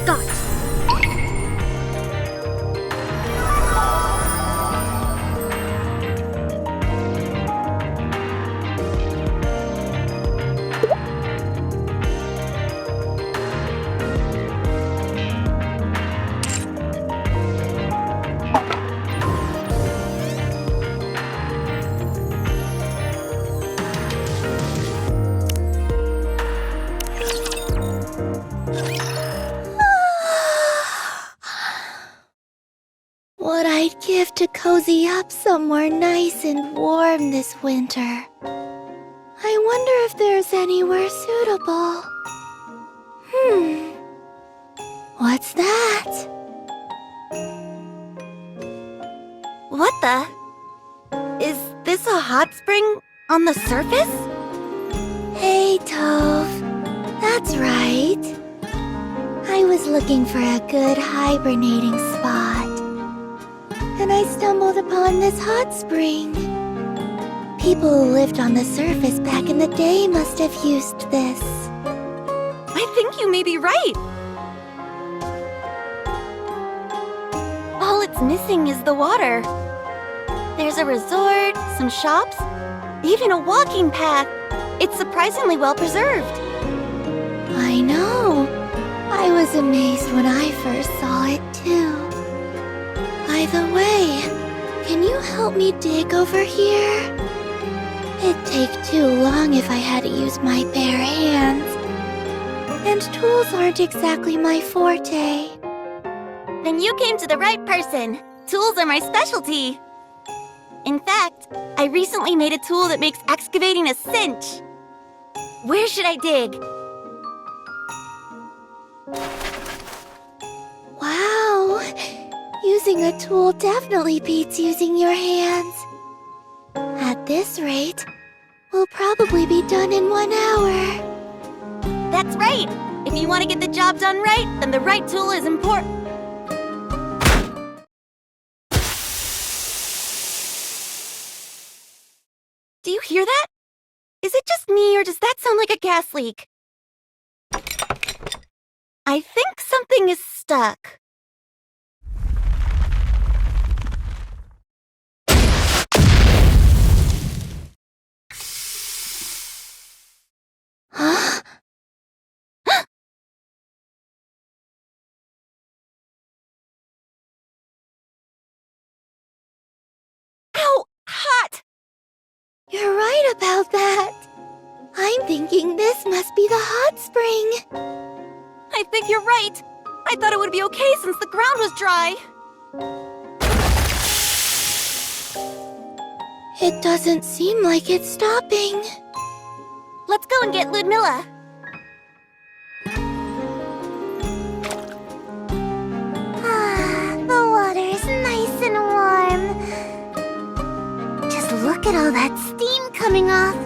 got it. What I'd give to cozy up somewhere nice and warm this winter. I wonder if there's anywhere suitable. What's that? What the? Is this a hot spring on the surface? Hey, Tove. That's right. I was looking for a good hibernating spot. And I stumbled upon this hot spring. People who lived on the surface back in the day must have used this. I think you may be right. All it's missing is the water. There's a resort, some shops, even a walking path. It's surprisingly well preserved. I know. I was amazed when I first saw it, too. By the way, can you help me dig over here? It'd take too long if I had to use my bare hands. And tools aren't exactly my forte. Then you came to the right person. Tools are my specialty. In fact, I recently made a tool that makes excavating a cinch. Where should I dig? Wow! Using a tool definitely beats using your hands. At this rate, we'll probably be done in 1 hour. That's right! If you want to get the job done right, then the right tool is important. Do you hear that? Is it just me, or does that sound like a gas leak? I think something is stuck. Huh? Ow! Hot! You're right about that. I'm thinking this must be the hot spring. I think you're right. I thought it would be okay since the ground was dry. It doesn't seem like it's stopping. Let's go and get Ludmilla. The water's nice and warm. Just look at all that steam coming off.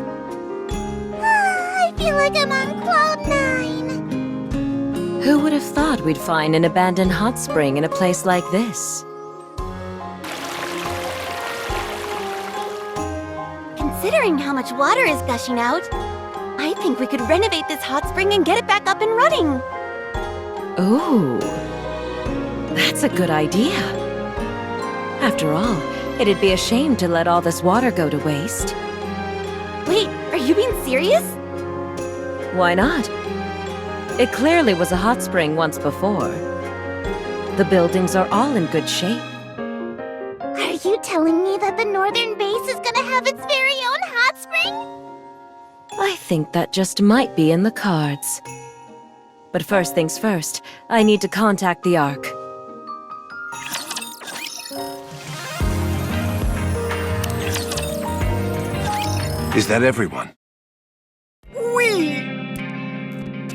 I feel like I'm on cloud 9. Who would have thought we'd find an abandoned hot spring in a place like this? Considering how much water is gushing out, I think we could renovate this hot spring and get it back up and running. Ooh, that's a good idea. After all, it'd be a shame to let all this water go to waste. Wait, are you being serious? Why not? It clearly was a hot spring once before. The buildings are all in good shape. Are you telling me that the northern base is gonna have its very own hot spring? I think that just might be in the cards. But first things first, I need to contact the Ark. Is that everyone?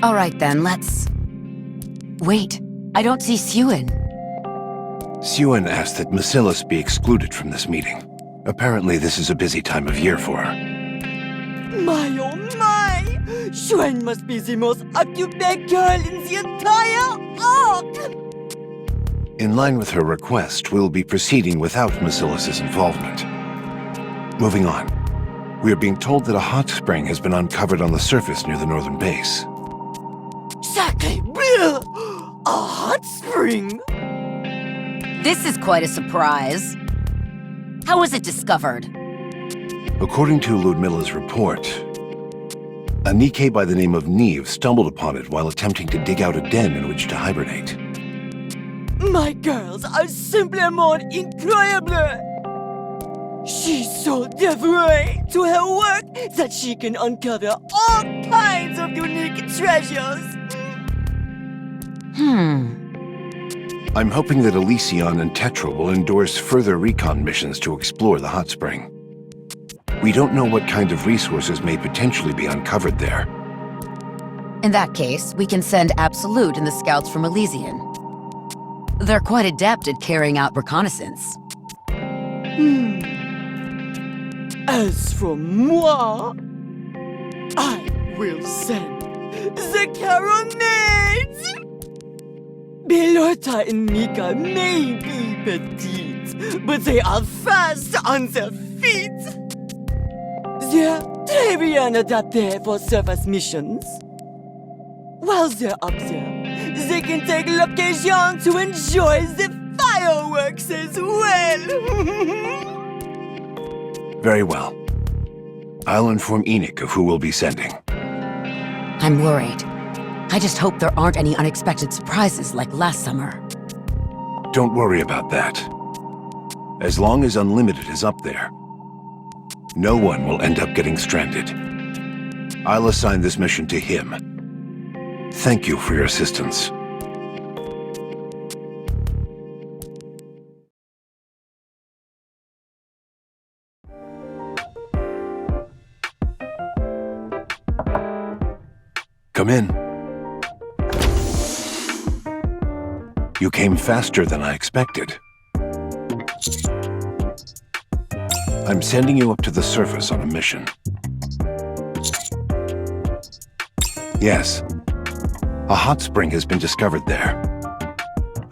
All right then, let's... Wait, I don't see Suen. Suen asked that Macillus be excluded from this meeting. Apparently this is a busy time of year for her. My oh my! Xuan must be the most occupied girl in the entire Ark! In line with her request, we'll be proceeding without Macillus's involvement. Moving on. We are being told that a hot spring has been uncovered on the surface near the northern base. Sacré bleu! A hot spring? This is quite a surprise. How was it discovered? According to Ludmila's report, a Nikkei by the name of Neve stumbled upon it while attempting to dig out a den in which to hibernate. My girls are simplement incroyable! She's so devoted to her work that she can uncover all kinds of unique treasures. I'm hoping that Elysion and Tetra will endorse further recon missions to explore the hot spring. We don't know what kind of resources may potentially be uncovered there. In that case, we can send Absolute and the scouts from Elysian. They're quite adept at carrying out reconnaissance. As for moi, I will send the carronades! Belota and Mika may be petite, but they are fast on their feet. They're très bien adaptés for surface missions. While they're up there, they can take l'occasion to enjoy the fireworks as well. Very well. I'll inform Enoch of who we'll be sending. I'm worried. I just hope there aren't any unexpected surprises like last summer. Don't worry about that. As long as Unlimited is up there, no one will end up getting stranded. I'll assign this mission to him. Thank you for your assistance. Come in. You came faster than I expected. I'm sending you up to the surface on a mission. Yes, a hot spring has been discovered there.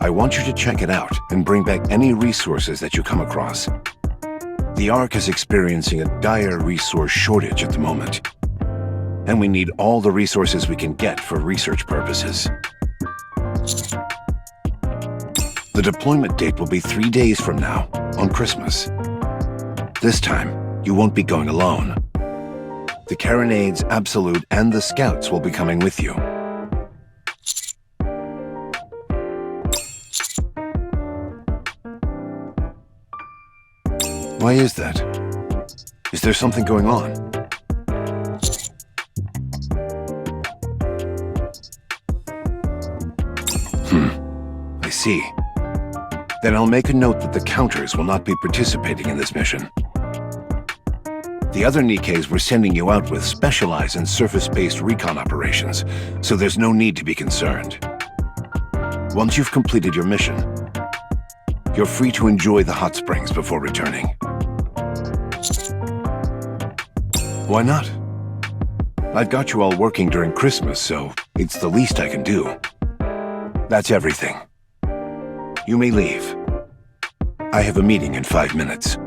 I want you to check it out and bring back any resources that you come across. The Ark is experiencing a dire resource shortage at the moment, and we need all the resources we can get for research purposes. The deployment date will be 3 days from now, on Christmas. This time, you won't be going alone. The Carronades, Absolute, and the Scouts will be coming with you. Why is that? Is there something going on? I see. Then I'll make a note that the Counters will not be participating in this mission. The other Nikkeis we're sending you out with specialize in surface-based recon operations, so there's no need to be concerned. Once you've completed your mission, you're free to enjoy the hot springs before returning. Why not? I've got you all working during Christmas, so it's the least I can do. That's everything. You may leave. I have a meeting in 5 minutes.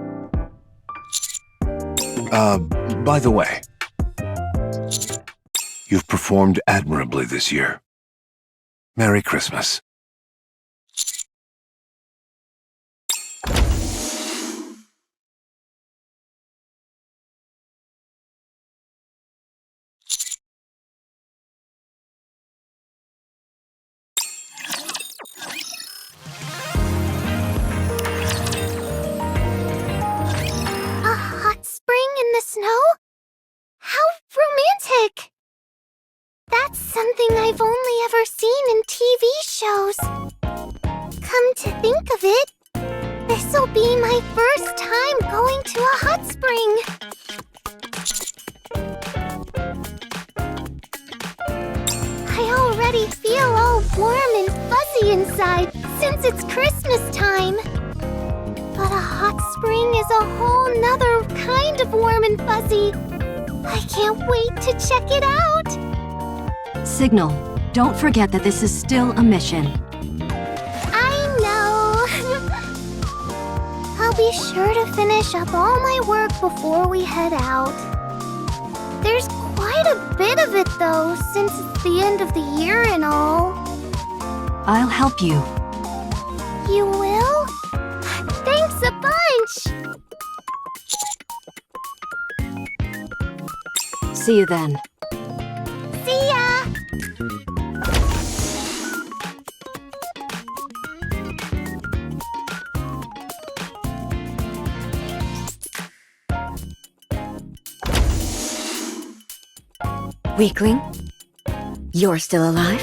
By the way, you've performed admirably this year. Merry Christmas. Snow? How romantic! That's something I've only ever seen in TV shows. Come to think of it, this'll be my first time going to a hot spring. I already feel all warm and fuzzy inside since it's Christmas time. But a hot spring is a whole nother kind of warm and fuzzy. I can't wait to check it out. Signal, don't forget that this is still a mission. I know. I'll be sure to finish up all my work before we head out. There's quite a bit of it though, since it's the end of the year and all. I'll help you. You will? Thanks a bunch! See you then. See ya! Weakling? You're still alive?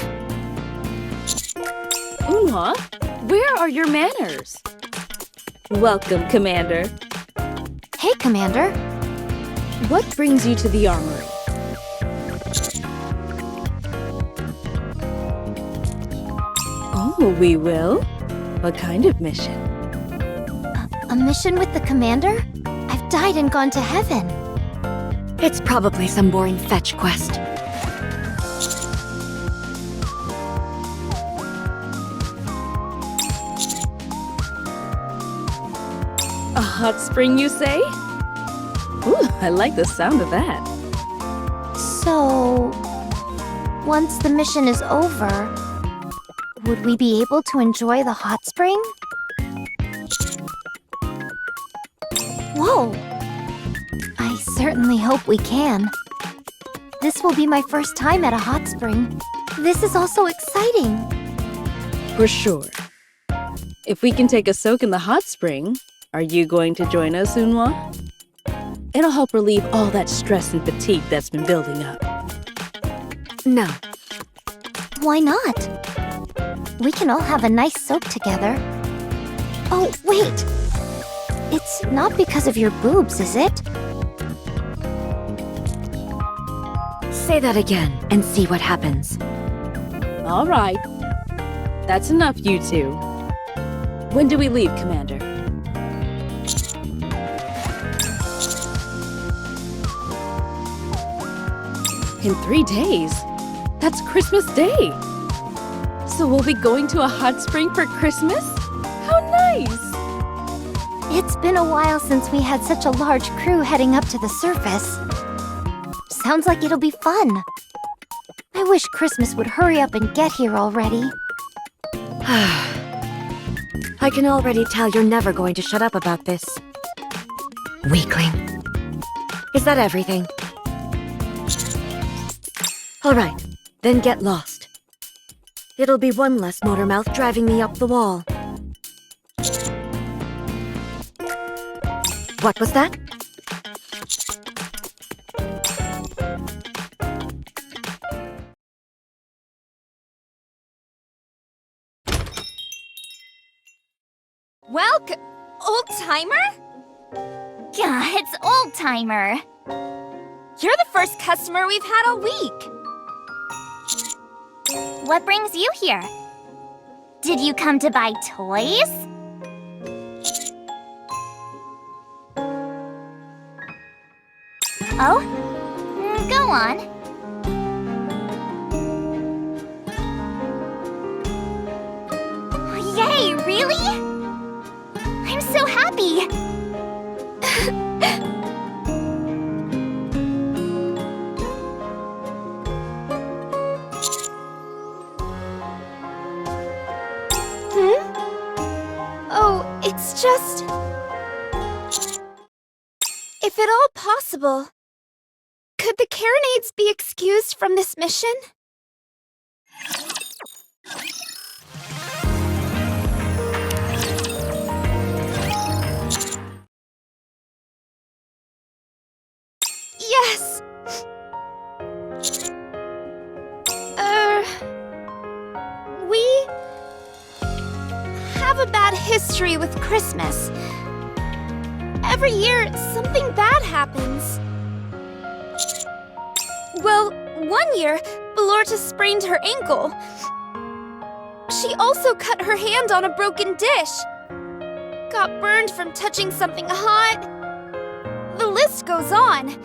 Unhwa, where are your manners? Welcome, Commander. Hey, Commander. What brings you to the armory? Oh, we will? What kind of mission? A mission with the Commander? I've died and gone to heaven. It's probably some boring fetch quest. A hot spring, you say? Ooh, I like the sound of that. So, once the mission is over, would we be able to enjoy the hot spring? Whoa! I certainly hope we can. This will be my first time at a hot spring. This is also exciting. For sure. If we can take a soak in the hot spring, are you going to join us, Unhwa? It'll help relieve all that stress and fatigue that's been building up. No. Why not? We can all have a nice soak together. Oh, wait! It's not because of your boobs, is it? Say that again and see what happens. All right. That's enough, you two. When do we leave, Commander? In 3 days? That's Christmas Day! So we'll be going to a hot spring for Christmas? How nice! It's been a while since we had such a large crew heading up to the surface. Sounds like it'll be fun. I wish Christmas would hurry up and get here already. I can already tell you're never going to shut up about this. Weakling. Is that everything? All right, then get lost. It'll be one less motor mouth driving me up the wall. What was that? Well, old-timer? Yeah, it's old-timer. You're the first customer we've had all week. What brings you here? Did you come to buy toys? Oh? Go on. Yay, really? I'm so happy! Oh, it's just... If at all possible, could the Carronades be excused from this mission? Yes! We have a bad history with Christmas. Every year, something bad happens. Well, one year, Belorta sprained her ankle. She also cut her hand on a broken dish. Got burned from touching something hot. The list goes on.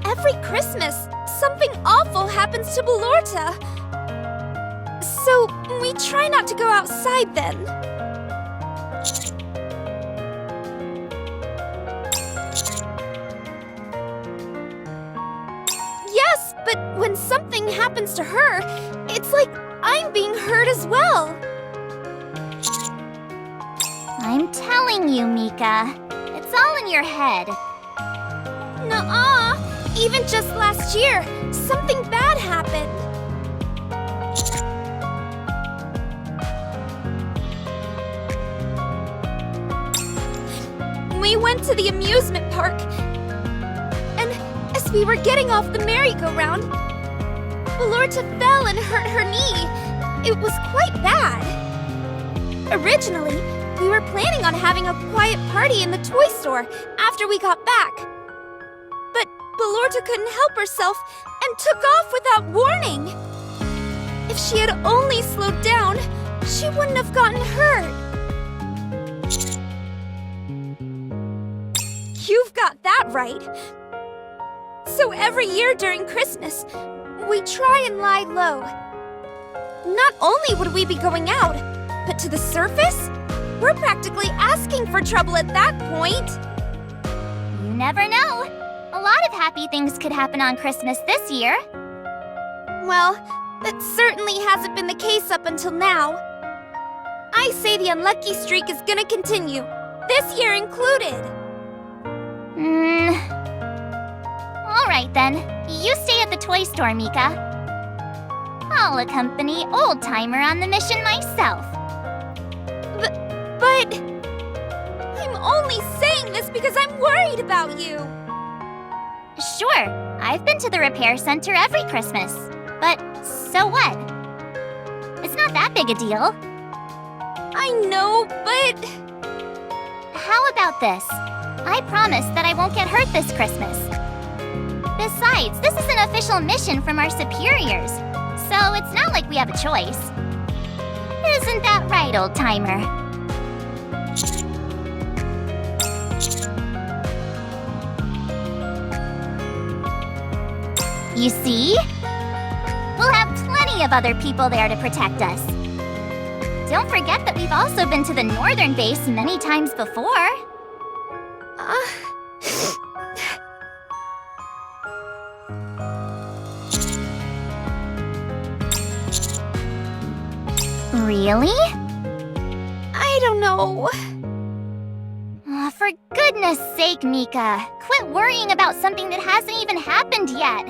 Every Christmas, something awful happens to Belorta. So, we try not to go outside then. Yes, but when something happens to her, it's like I'm being hurt as well. fooling you, Mika. It's all in your head. Nuh-uh. Even just last year, something bad happened. We went to the amusement park, and as we were getting off the merry-go-round, Belorta fell and hurt her knee. It was quite bad. Originally, we were planning on having a quiet party in the toy store after we got back. But Belorta couldn't help herself and took off without warning. If she had only slowed down, she wouldn't have gotten hurt. You've got that right. So every year during Christmas, we try and lie low. Not only would we be going out, but to the surface, we're practically asking for trouble at that point. You never know. A lot of happy things could happen on Christmas this year. Well, that certainly hasn't been the case up until now. I say the unlucky streak is gonna continue, this year included. Alright then. You stay at the toy store, Mika. I'll accompany Old Timer on the mission myself. But I'm only saying this because I'm worried about you. Sure, I've been to the repair center every Christmas. But so what? It's not that big a deal. I know, but... How about this? I promise that I won't get hurt this Christmas. Besides, this is an official mission from our superiors, so it's not like we have a choice. Isn't that right, Old Timer? You see? We'll have plenty of other people there to protect us. Don't forget that we've also been to the northern base many times before. Really? I don't know. Oh, for goodness sake, Mika. Quit worrying about something that hasn't even happened yet.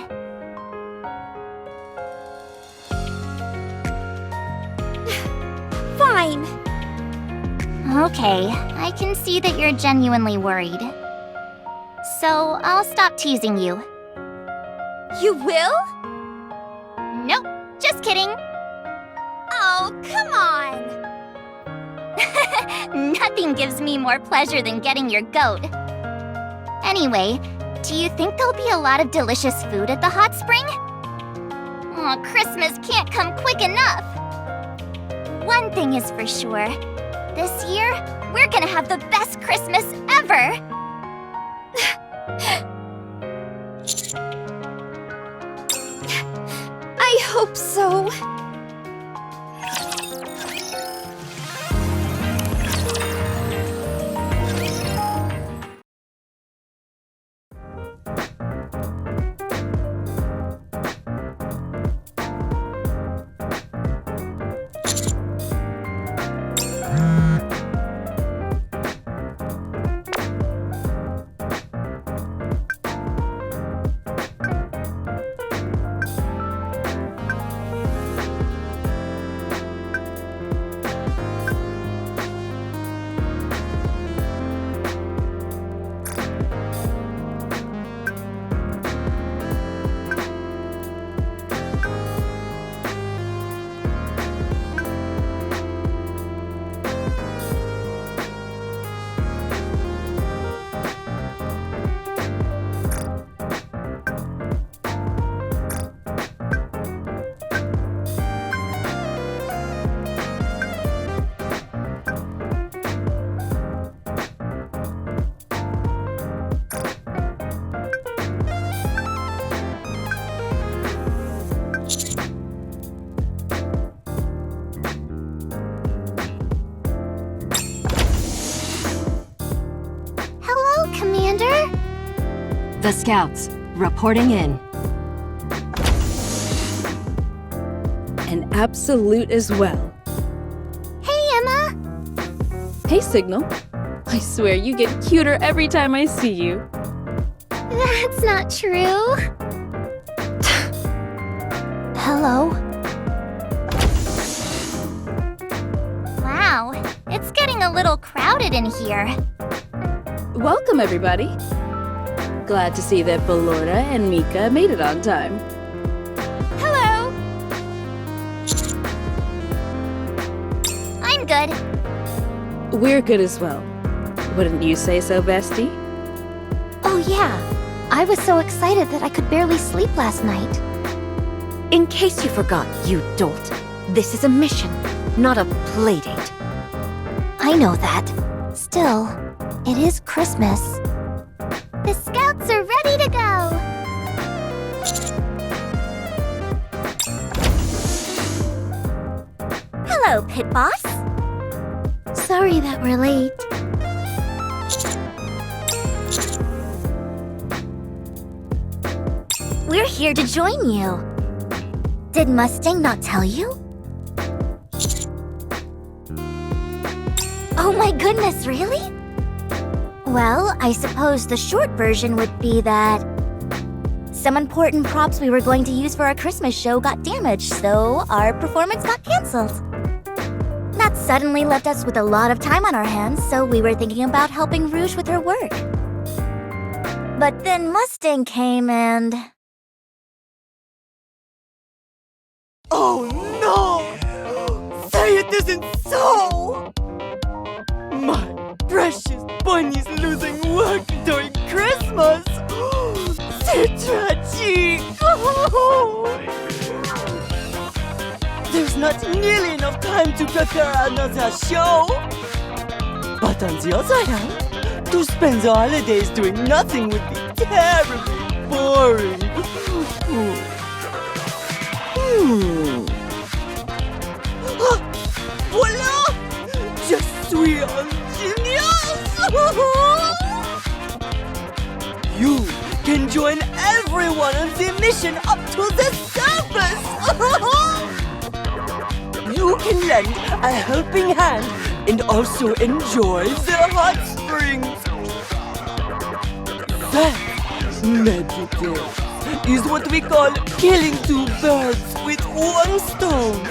Fine. Okay, I can see that you're genuinely worried. So, I'll stop teasing you. You will? Nope, just kidding. Oh, come on. Nothing gives me more pleasure than getting your goat. Anyway, do you think there'll be a lot of delicious food at the hot spring? Oh, Christmas can't come quick enough. One thing is for sure. This year, we're gonna have the best Christmas ever! I hope so. The scouts, reporting in. An absolute as well. Hey, Emma! Hey, Signal. I swear you get cuter every time I see you. That's not true. Hello? Wow, it's getting a little crowded in here. Welcome, everybody. Glad to see that Ballora and Mika made it on time. Hello. I'm good. We're good as well. Wouldn't you say so, bestie? Oh yeah, I was so excited that I could barely sleep last night. In case you forgot, you dolt, this is a mission, not a playdate. I know that. Still, it is Christmas. The scouts are ready to go. Hello, Pit Boss. Sorry that we're late. We're here to join you. Did Mustang not tell you? Oh my goodness, really? Well, I suppose the short version would be that some important props we were going to use for our Christmas show got damaged, so our performance got canceled. That suddenly left us with a lot of time on our hands, so we were thinking about helping Rouge with her work. But then Mustang came and... Oh no! Say it isn't so! My precious bunny's losing work during Christmas! C'est tragique! There's not nearly enough time to prepare another show! But on the other hand, to spend the holidays doing nothing would be terribly boring. Ah, voilà! Je suis un genius! You can join everyone on the mission up to the surface! You can lend a helping hand and also enjoy the hot springs. That, meditative, is what we call killing two birds with one stone.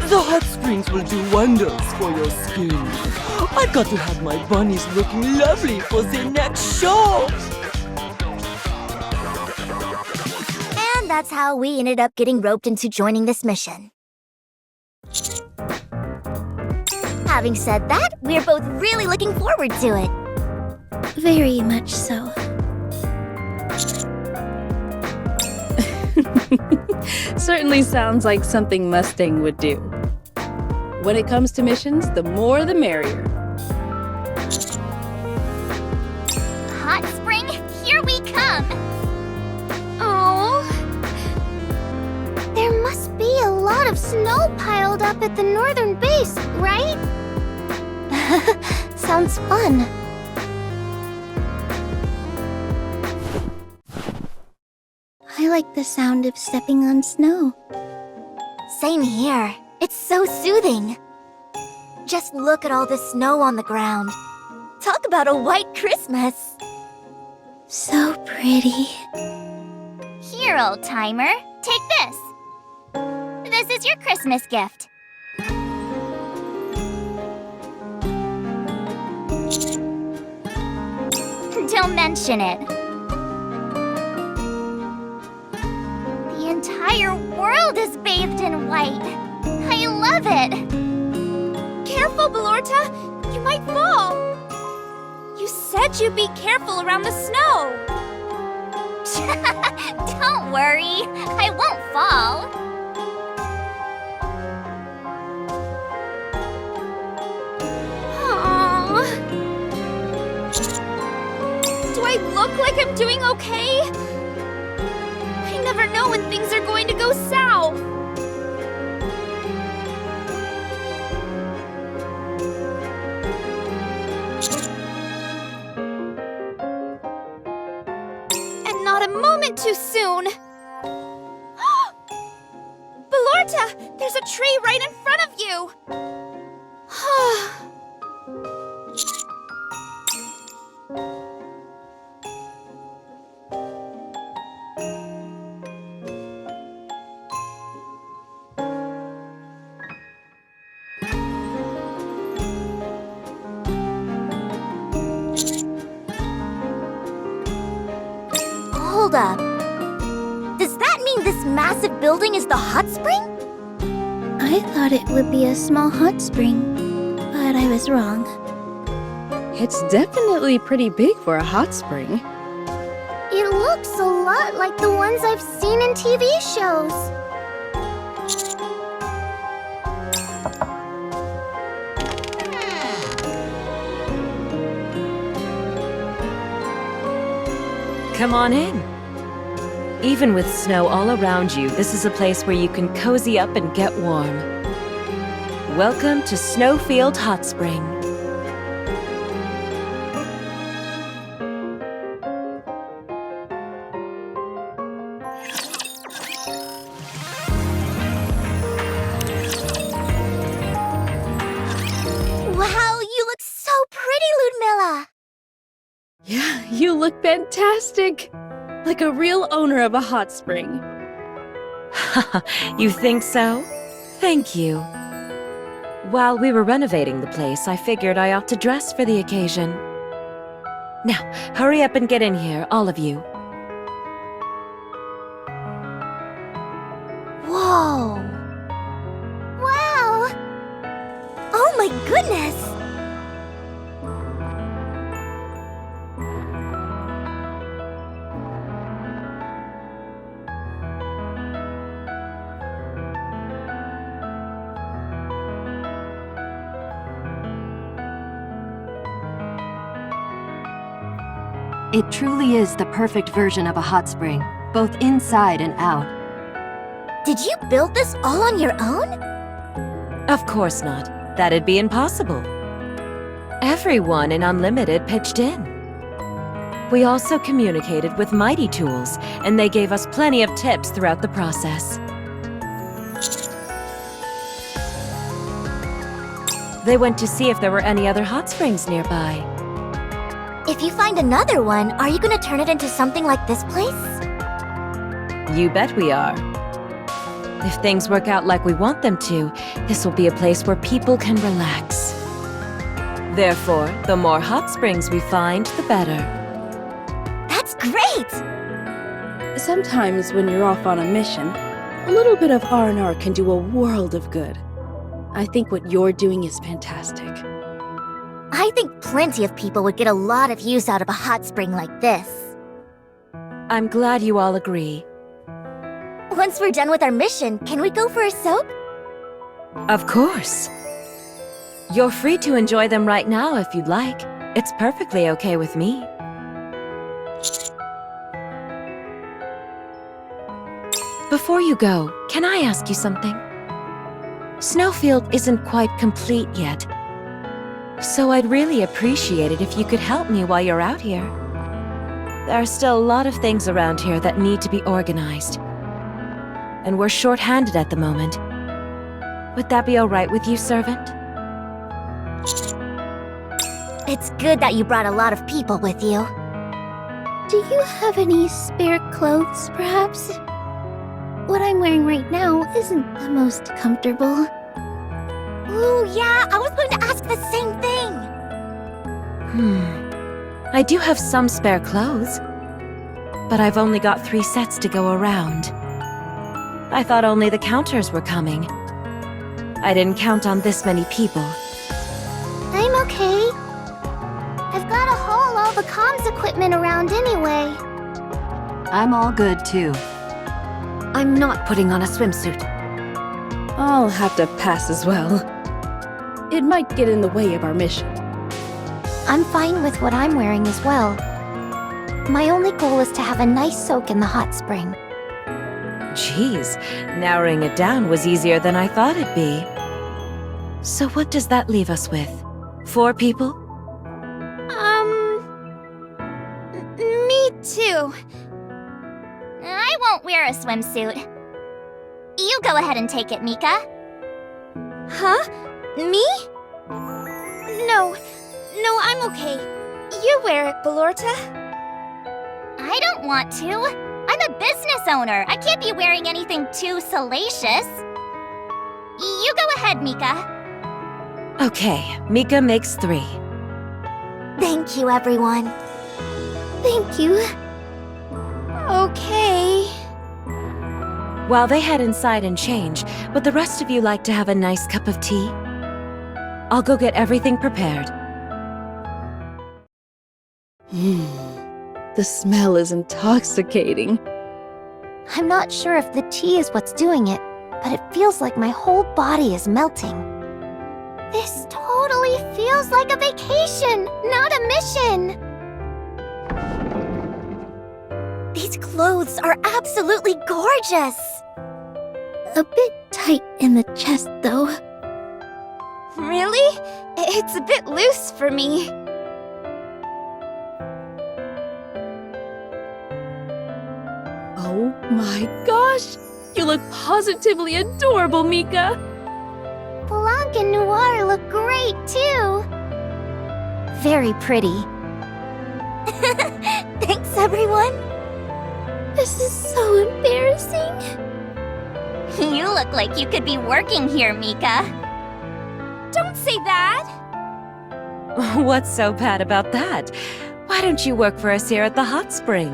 The hot springs will do wonders for your skin. I got to have my bunnies looking lovely for the next show. And that's how we ended up getting roped into joining this mission. Having said that, we're both really looking forward to it. Very much so. Certainly sounds like something Mustang would do. When it comes to missions, the more the merrier. Hot spring, here we come! Oh, There must be a lot of snow piled up at the northern base, right? Sounds fun. I like the sound of stepping on snow. same here. It's so soothing. Just look at all the snow on the ground. Talk about a white Christmas. So pretty. Here, old timer, take this. This is your Christmas gift. Don't mention it. The entire world is bathed in white. I love it. Careful, Ballorta. You might fall. You said you'd be careful around the snow. Don't worry. I won't fall. Aww. Do I look like I'm doing okay? I never know when things are going to go south. And not a moment too soon. Ballorta, there's a tree right in front of you. Hold up. Does that mean this massive building is the hot spring? I thought it would be a small hot spring, but I was wrong. It's definitely pretty big for a hot spring. It looks a lot like the ones I've seen in TV shows. Come on in. Even with snow all around you, this is a place where you can cozy up and get warm. Welcome to Snowfield Hot Spring. Wow, you look so pretty, Ludmilla! Yeah, you look fantastic! Like a real owner of a hot spring. You think so? Thank you. While we were renovating the place, I figured I ought to dress for the occasion. Now, hurry up and get in here, all of you. Whoa! Wow! Oh my goodness! It truly is the perfect version of a hot spring, both inside and out. Did you build this all on your own? Of course not. That'd be impossible. Everyone in Unlimited pitched in. We also communicated with Mighty Tools, and they gave us plenty of tips throughout the process. They went to see if there were any other hot springs nearby. If you find another one, are you gonna turn it into something like this place? You bet we are. If things work out like we want them to, this will be a place where people can relax. Therefore, the more hot springs we find, the better. That's great! Sometimes when you're off on a mission, a little bit of R&R can do a world of good. I think what you're doing is fantastic. I think plenty of people would get a lot of use out of a hot spring like this. I'm glad you all agree. Once we're done with our mission, can we go for a soak? Of course. You're free to enjoy them right now if you'd like. It's perfectly okay with me. Before you go, can I ask you something? Snowfield isn't quite complete yet. So I'd really appreciate it if you could help me while you're out here. There are still a lot of things around here that need to be organized. And we're short-handed at the moment. Would that be all right with you, servant? It's good that you brought a lot of people with you. Do you have any spare clothes, perhaps? What I'm wearing right now isn't the most comfortable. Ooh, yeah, I was going to ask the same thing! I do have some spare clothes. But I've only got 3 sets to go around. I thought only the counters were coming. I didn't count on this many people. I'm okay. I've gotta haul all the comms equipment around anyway. I'm all good too. I'm not putting on a swimsuit. I'll have to pass as well. It might get in the way of our mission. I'm fine with what I'm wearing as well. My only goal is to have a nice soak in the hot spring. Geez, narrowing it down was easier than I thought it'd be. So what does that leave us with? 4 people? Me too. I won't wear a swimsuit. You go ahead and take it, Mika. Huh? Me? No, I'm okay. You wear it, Belorta. I don't want to. I'm a business owner. I can't be wearing anything too salacious. You go ahead, Mika. Okay, Mika makes 3. Thank you, everyone. Thank you. Okay. While they head inside and change, would the rest of you like to have a nice cup of tea? I'll go get everything prepared. The smell is intoxicating. I'm not sure if the tea is what's doing it, but it feels like my whole body is melting. This totally feels like a vacation, not a mission! These clothes are absolutely gorgeous! A bit tight in the chest, though. Really? It's a bit loose for me. Oh my gosh! You look positively adorable, Mika! Blanc and Noir look great, too. Very pretty. Thanks, everyone. This is so embarrassing. You look like you could be working here, Mika. Don't say that. What's so bad about that? Why don't you work for us here at the hot spring?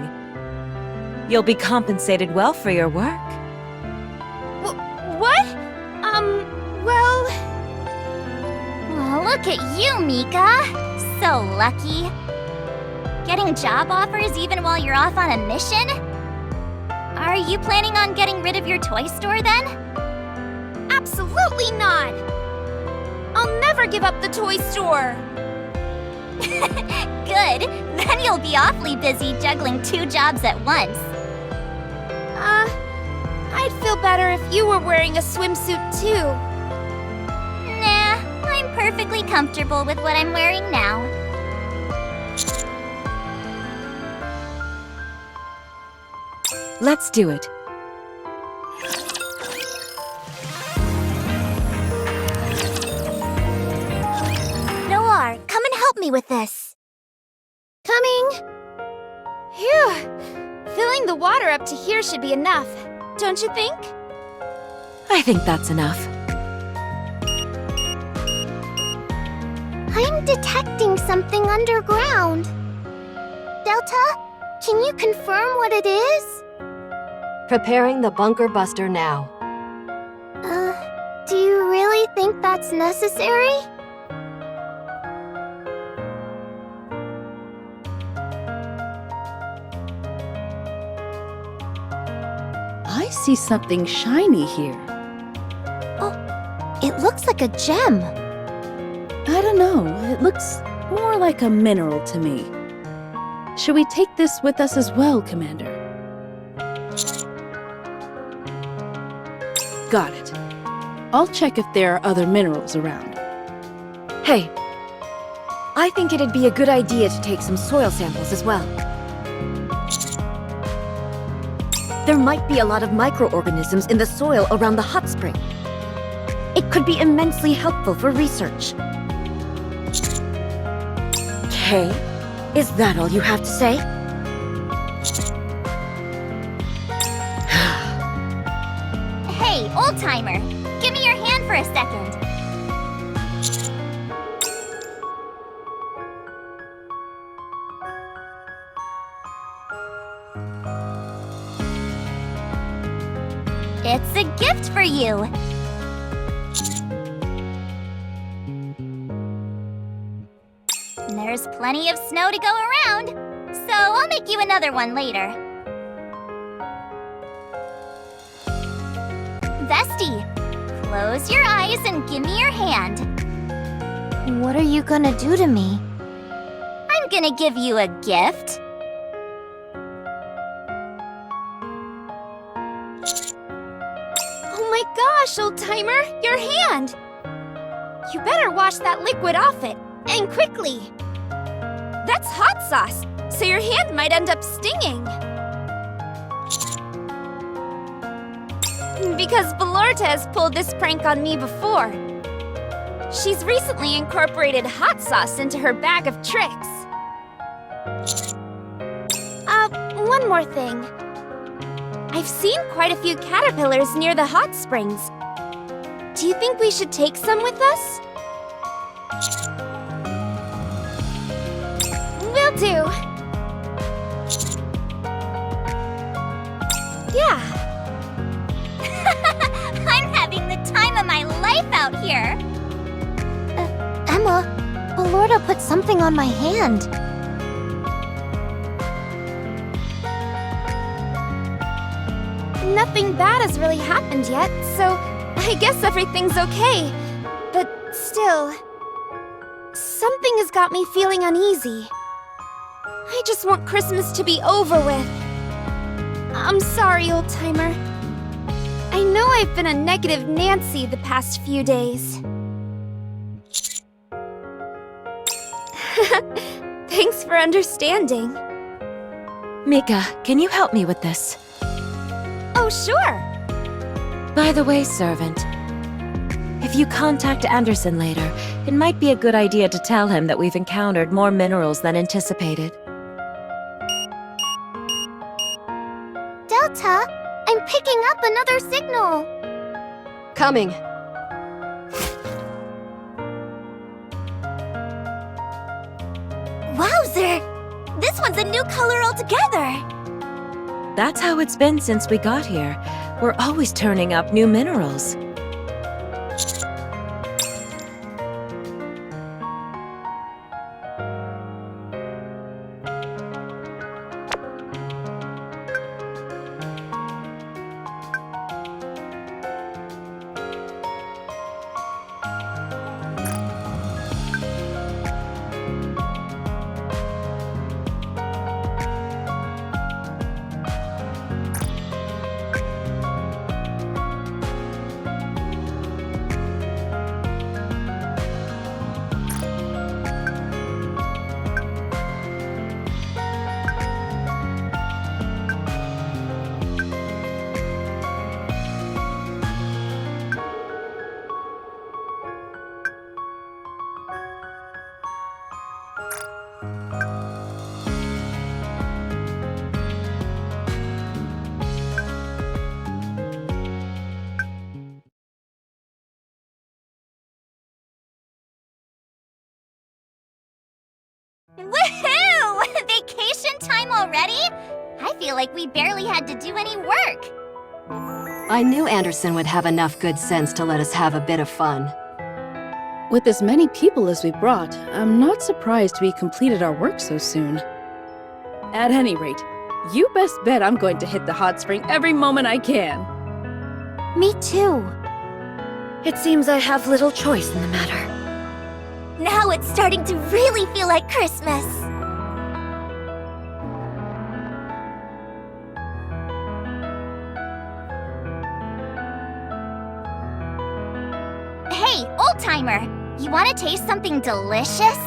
You'll be compensated well for your work. What? Well... Oh, look at you, Mika. So lucky. Getting job offers even while you're off on a mission? Are you planning on getting rid of your toy store then? Absolutely not! I'll never give up the toy store! Good. Then you'll be awfully busy juggling 2 jobs at once. I'd feel better if you were wearing a swimsuit too. Nah, I'm perfectly comfortable with what I'm wearing now. Let's do it. Noir, come and help me with this. Coming. Phew. Filling the water up to here should be enough, don't you think? I think that's enough. I'm detecting something underground. Delta, can you confirm what it is? Preparing the bunker buster now. Do you really think that's necessary? I see something shiny here. Oh, it looks like a gem. I don't know, it looks more like a mineral to me. Should we take this with us as well, Commander? Got it. I'll check if there are other minerals around. Hey, I think it'd be a good idea to take some soil samples as well. There might be a lot of microorganisms in the soil around the hot spring. It could be immensely helpful for research. Okay, is that all you have to say? Hey, old-timer, give me your hand for a second. It's a gift for you. There's plenty of snow to go around, so I'll make you another one later. Vesty, close your eyes and give me your hand. What are you gonna do to me? I'm gonna give you a gift. Oh my gosh, old-timer, your hand! You better wash that liquid off it, and quickly! That's hot sauce, so your hand might end up stinging. Because Valorta has pulled this prank on me before. She's recently incorporated hot sauce into her bag of tricks. One more thing. I've seen quite a few caterpillars near the hot springs. Do you think we should take some with us? Will do. Mama, Belorta put something on my hand. Nothing bad has really happened yet, so I guess everything's okay. But still, something has got me feeling uneasy. I just want Christmas to be over with. I'm sorry, old-timer. I know I've been a negative Nancy the past few days. Thanks for understanding. Mika, can you help me with this? Oh, sure. By the way, servant, if you contact Anderson later, it might be a good idea to tell him that we've encountered more minerals than anticipated. Delta, I'm picking up another signal. Coming. Wowzer! This one's a new color altogether! That's how it's been since we got here. We're always turning up new minerals. Woohoo! Vacation time already? I feel like we barely had to do any work. I knew Anderson would have enough good sense to let us have a bit of fun. With as many people as we brought, I'm not surprised we completed our work so soon. At any rate, you best bet I'm going to hit the hot spring every moment I can. Me too. It seems I have little choice in the matter. Now it's starting to really feel like Christmas. Hey, old-timer! You want to taste something delicious?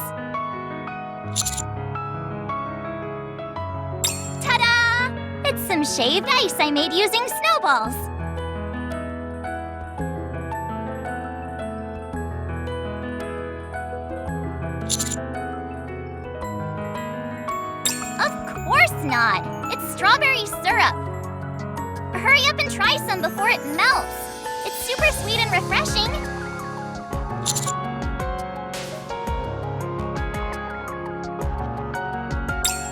Ta-da! It's some shaved ice I made using snowballs. Of course not! It's strawberry syrup. Hurry up and try some before it melts. It's super sweet and refreshing.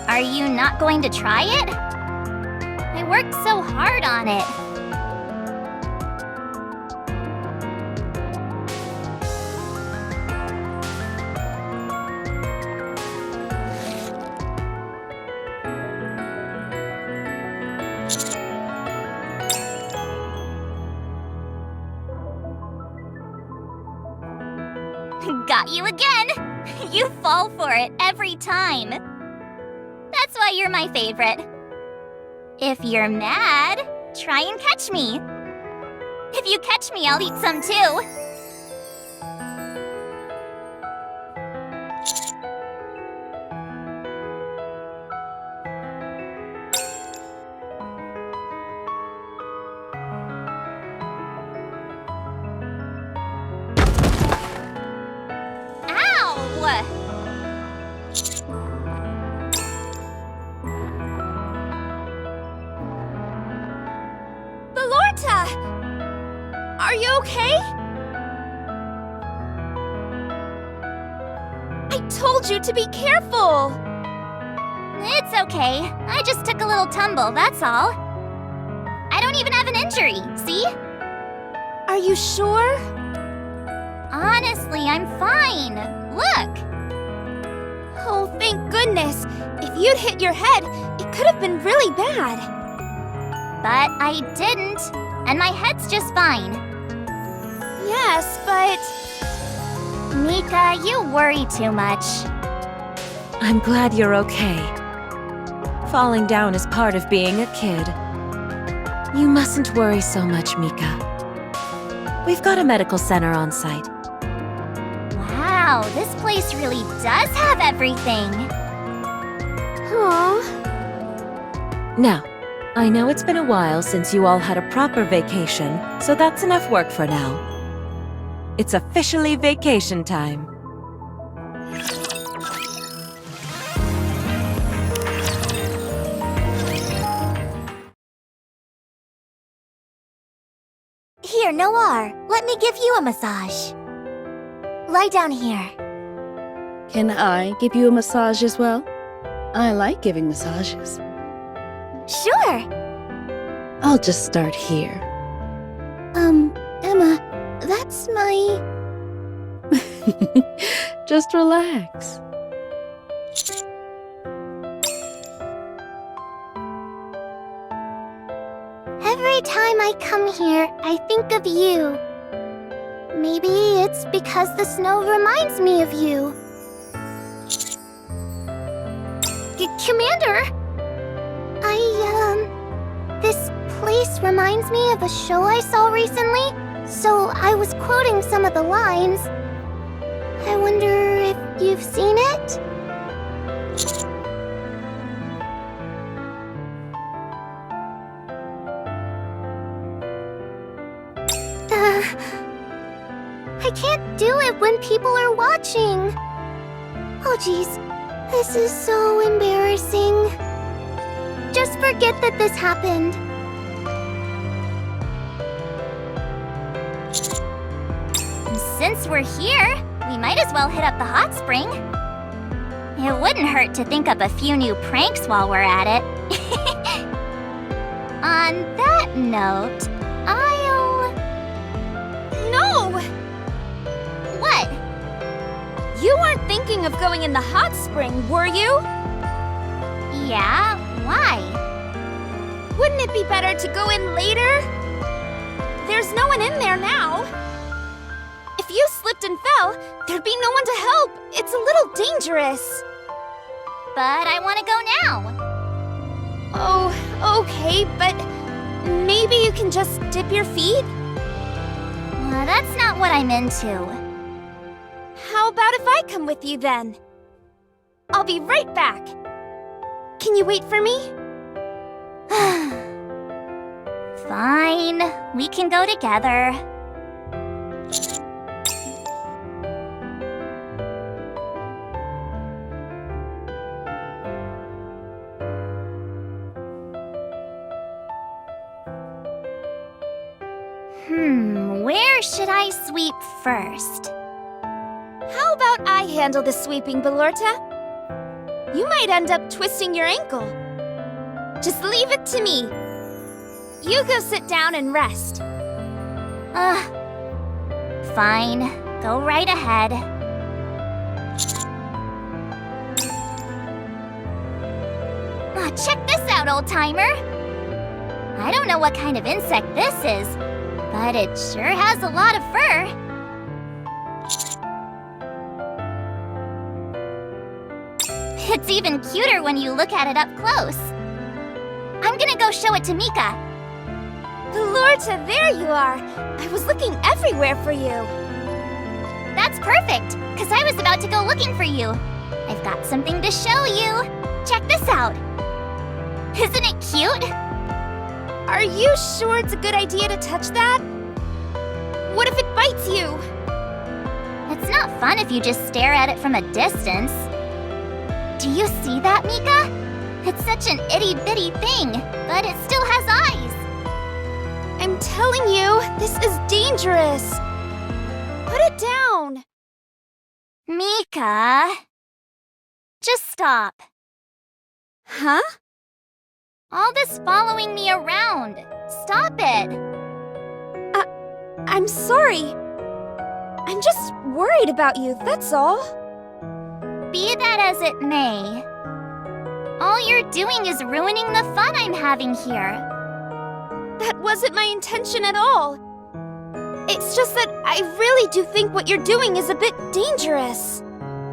Are you not going to try it? I worked so hard on it. Got you again! You fall for it every time. That's why you're my favorite. If you're mad, try and catch me. If you catch me, I'll eat some too. Belorta! Are you okay? I told you to be careful! It's okay. I just took a little tumble, that's all. I don't even have an injury, see? Are you sure? Honestly, I'm fine. Look! goodness! If you'd hit your head, it could have been really bad. But I didn't, and my head's just fine. Yes, but... Mika, you worry too much. I'm glad you're okay. Falling down is part of being a kid. You mustn't worry so much, Mika. We've got a medical center on site. Wow, this place really does have everything. Aww. Now, I know it's been a while since you all had a proper vacation, so that's enough work for now. It's officially vacation time. Here, Noir, let me give you a massage. Lie down here. Can I give you a massage as well? I like giving massages. Sure. I'll just start here. Emma, that's my... Just relax. Every time I come here, I think of you. Maybe it's because the snow reminds me of you. Commander! This place reminds me of a show I saw recently, so I was quoting some of the lines. I wonder if you've seen it? I can't do it when people are watching. Oh geez, this is so embarrassing. Just forget that this happened. Since we're here, we might as well hit up the hot spring. It wouldn't hurt to think up a few new pranks while we're at it. On that note, No! What? You weren't thinking of going in the hot spring, were you? Yeah, why? Wouldn't it be better to go in later? There's no one in there now. If you slipped and fell, there'd be no one to help. It's a little dangerous. But I want to go now. Oh, okay, but maybe you can just dip your feet? That's not what I'm into. How about if I come with you then? I'll be right back. Can you wait for me? Fine, we can go together. Where should I sweep first? How about I handle the sweeping, Belorta? You might end up twisting your ankle. Just leave it to me. You go sit down and rest. Fine. Go right ahead. Check this out, old-timer. I don't know what kind of insect this is, but it sure has a lot of fur. It's even cuter when you look at it up close. I'm gonna go show it to Mika. Belorta, there you are. I was looking everywhere for you. That's perfect, because I was about to go looking for you. I've got something to show you. Check this out. Isn't it cute? Are you sure it's a good idea to touch that? What if it bites you? It's not fun if you just stare at it from a distance. Do you see that, Mika? It's such an itty-bitty thing, but it still has eyes. I'm telling you, this is dangerous. Put it down. Mika. Just stop. Huh? All this following me around. Stop it. I'm sorry. I'm just worried about you, that's all. Be that as it may, all you're doing is ruining the fun I'm having here. That wasn't my intention at all. It's just that I really do think what you're doing is a bit dangerous.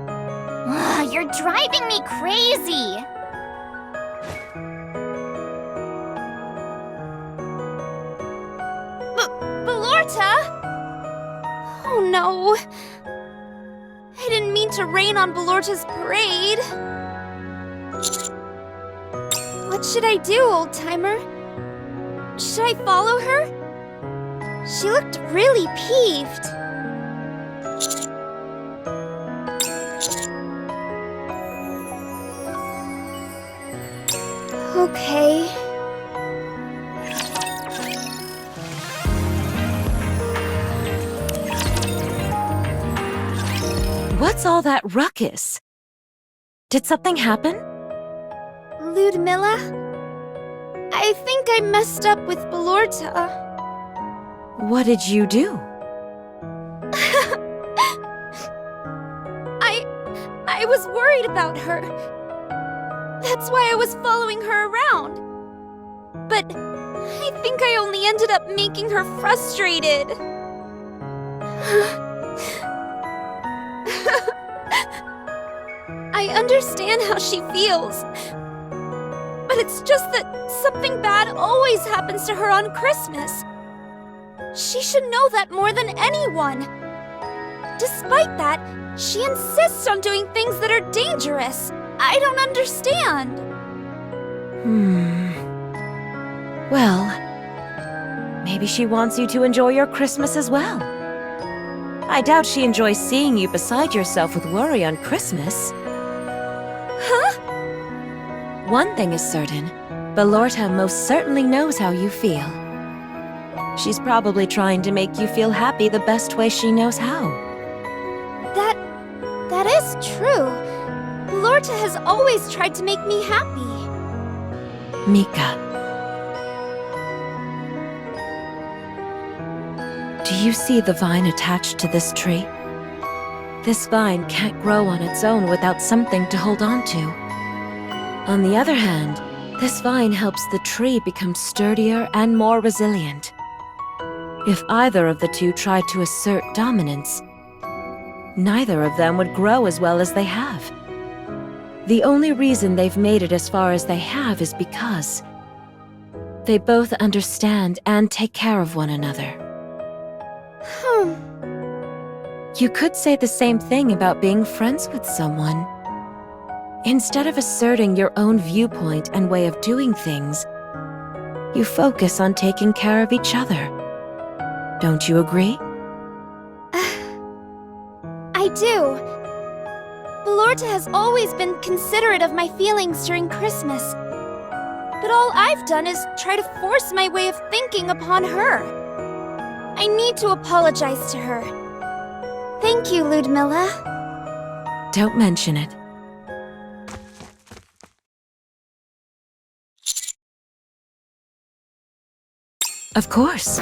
Ugh, you're driving me crazy. Belorta! Oh no. I didn't mean to rain on Belorta's parade. What should I do, old-timer? Should I follow her? She looked really peeved. Okay. What's all that ruckus? Did something happen? Ludmilla? I think I messed up with Belorta. What did you do? I was worried about her. That's why I was following her around. But I think I only ended up making her frustrated. I understand how she feels. But it's just that something bad always happens to her on Christmas. She should know that more than anyone. Despite that, she insists on doing things that are dangerous. I don't understand. Well, maybe she wants you to enjoy your Christmas as well. I doubt she enjoys seeing you beside yourself with worry on Christmas. Huh? One thing is certain, Belorta most certainly knows how you feel. She's probably trying to make you feel happy the best way she knows how. That is true. Belorta has always tried to make me happy. Mika. Do you see the vine attached to this tree? This vine can't grow on its own without something to hold on to. On the other hand, this vine helps the tree become sturdier and more resilient. If either of the two tried to assert dominance, neither of them would grow as well as they have. The only reason they've made it as far as they have is because they both understand and take care of one another. You could say the same thing about being friends with someone. Instead of asserting your own viewpoint and way of doing things, you focus on taking care of each other. Don't you agree? I do. Belorta has always been considerate of my feelings during Christmas. But all I've done is try to force my way of thinking upon her. I need to apologize to her. Thank you, Ludmilla. Don't mention it. Of course.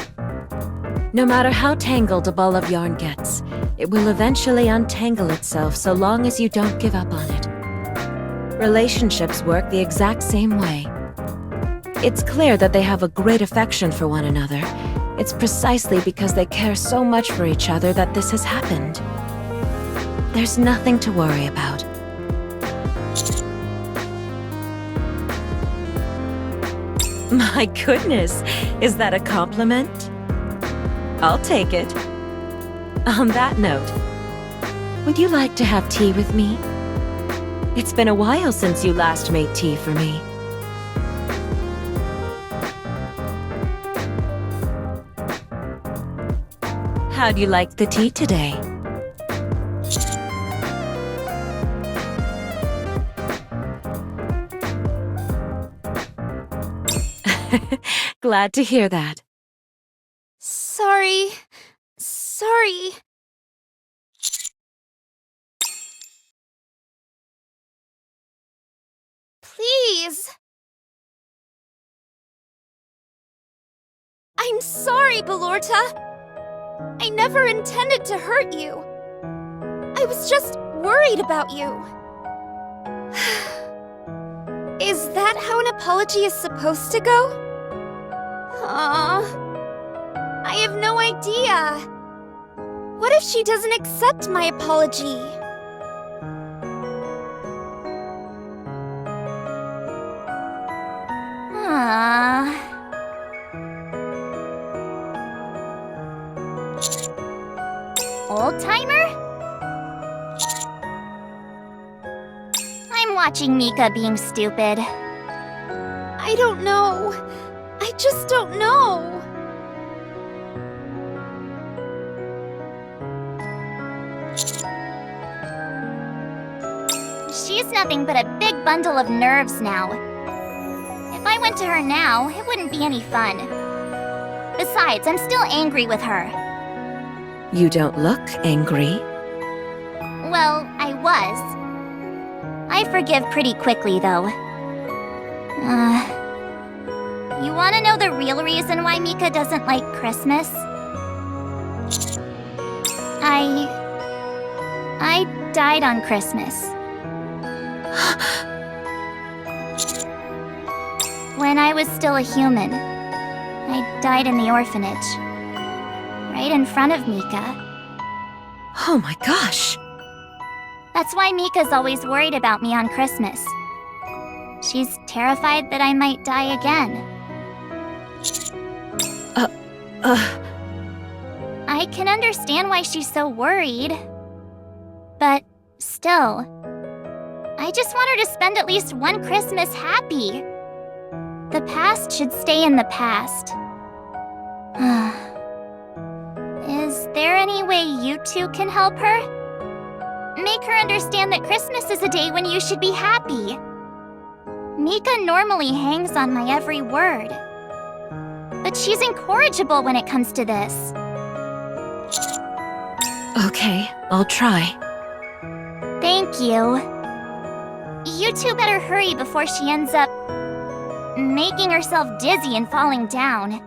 No matter how tangled a ball of yarn gets, it will eventually untangle itself so long as you don't give up on it. Relationships work the exact same way. It's clear that they have a great affection for one another. It's precisely because they care so much for each other that this has happened. There's nothing to worry about. My goodness, is that a compliment? I'll take it. On that note, would you like to have tea with me? It's been a while since you last made tea for me. How'd you like the tea today? Glad to hear that. Sorry. Please. I'm sorry, Belorta. I never intended to hurt you. I was just worried about you. that how an apology is supposed to go? I have no idea. What if she doesn't accept my apology? Old-timer? I'm watching Mika being stupid. I don't know. I just don't know. She's nothing but a big bundle of nerves now. If I went to her now, it wouldn't be any fun. Besides, I'm still angry with her. You don't look angry. Well, I was. I forgive pretty quickly, though. You wanna know the real reason why Mika doesn't like Christmas? I died on Christmas. When I was still a human, I died in the orphanage. Right in front of Mika. Oh my gosh! That's why Mika's always worried about me on Christmas. She's terrified that I might die again. I can understand why she's so worried. But still, I just want her to spend at least one Christmas happy. The past should stay in the past. Is there any way you two can help her? Make her understand that Christmas is a day when you should be happy. Mika normally hangs on my every word. But she's incorrigible when it comes to this. Okay, I'll try. Thank you. You two better hurry before she ends up making herself dizzy and falling down.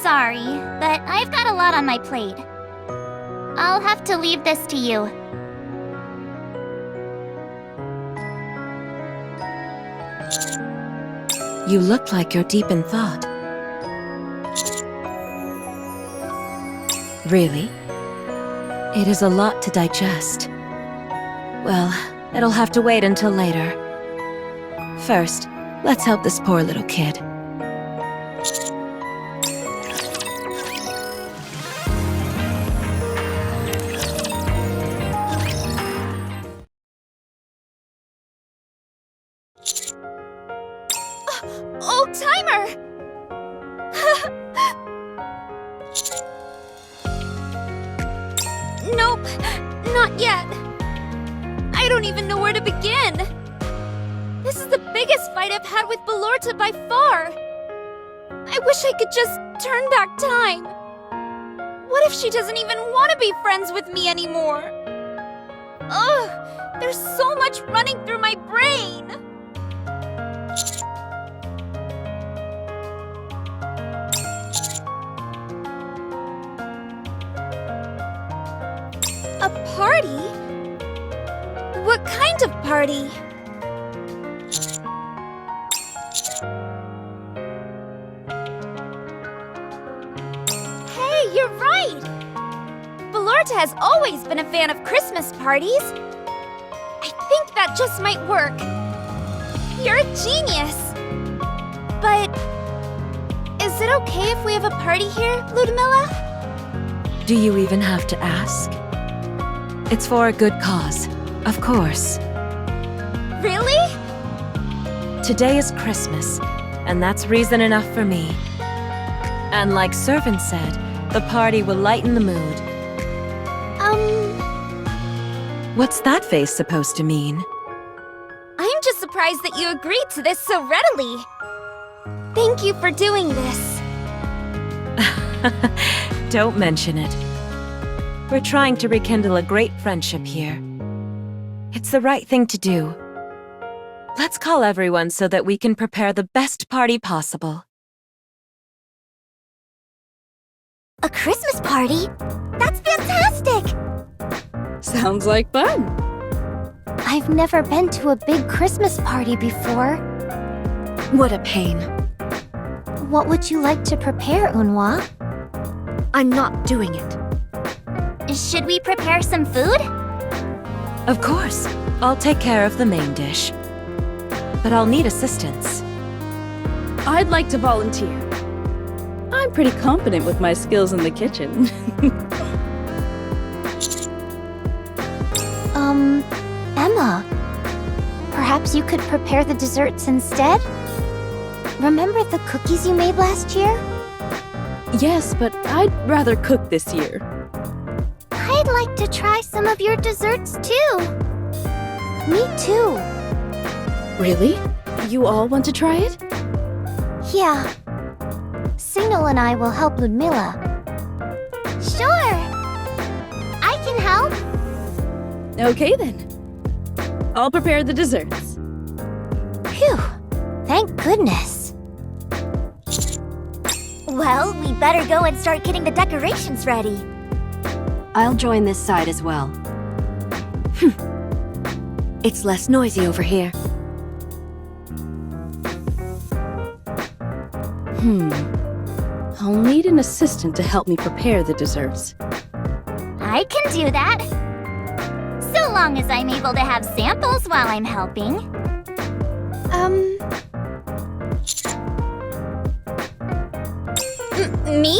Sorry, but I've got a lot on my plate. I'll have to leave this to you. You look like you're deep in thought. Really? It is a lot to digest. Well, it'll have to wait until later. First, let's help this poor little kid. Old-timer! Nope, not yet. I don't even know where to begin. This is the biggest fight I've had with Belorta by far. I wish I could just turn back time. What if she doesn't even want to be friends with me anymore? Ugh, there's so much running through my brain. A party? What kind of party? Hey, you're right! Belorta has always been a fan of Christmas parties. I think that just might work. You're a genius! But is it okay if we have a party here, Ludmilla? Do you even have to ask? It's for a good cause, of course. Really? Today is Christmas, and that's reason enough for me. And like Servant said, the party will lighten the mood. What's that face supposed to mean? I'm just surprised that you agreed to this so readily. Thank you for doing this. Don't mention it. We're trying to rekindle a great friendship here. It's the right thing to do. Let's call everyone so that we can prepare the best party possible. A Christmas party? That's fantastic! Sounds like fun. I've never been to a big Christmas party before. What a pain. What would you like to prepare, Unwa? I'm not doing it. Should we prepare some food? Of course. I'll take care of the main dish. But I'll need assistance. I'd like to volunteer. I'm pretty confident with my skills in the kitchen. Emma. Perhaps you could prepare the desserts instead? Remember the cookies you made last year? Yes, but I'd rather cook this year. I'd like to try some of your desserts too. Me too. Really? You all want to try it? Yeah. Signal and I will help Ludmilla. Sure. I can help. Okay then. I'll prepare the desserts. Phew. Thank goodness. Well, we better go and start getting the decorations ready. I'll join this side as well. It's less noisy over here. I'll need an assistant to help me prepare the desserts. I can do that. So long as I'm able to have samples while I'm helping. Me?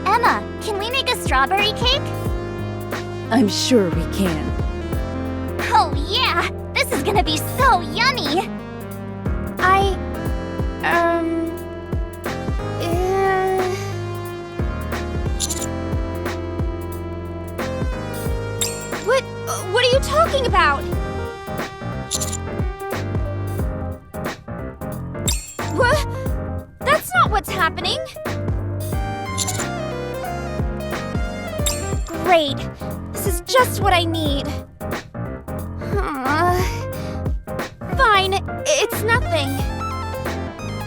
Emma, can we make a strawberry cake? I'm sure we can. Oh yeah! This is gonna be so yummy! What are you talking about? What? That's not what's happening. Great. This is just what I need. Fine, it's nothing.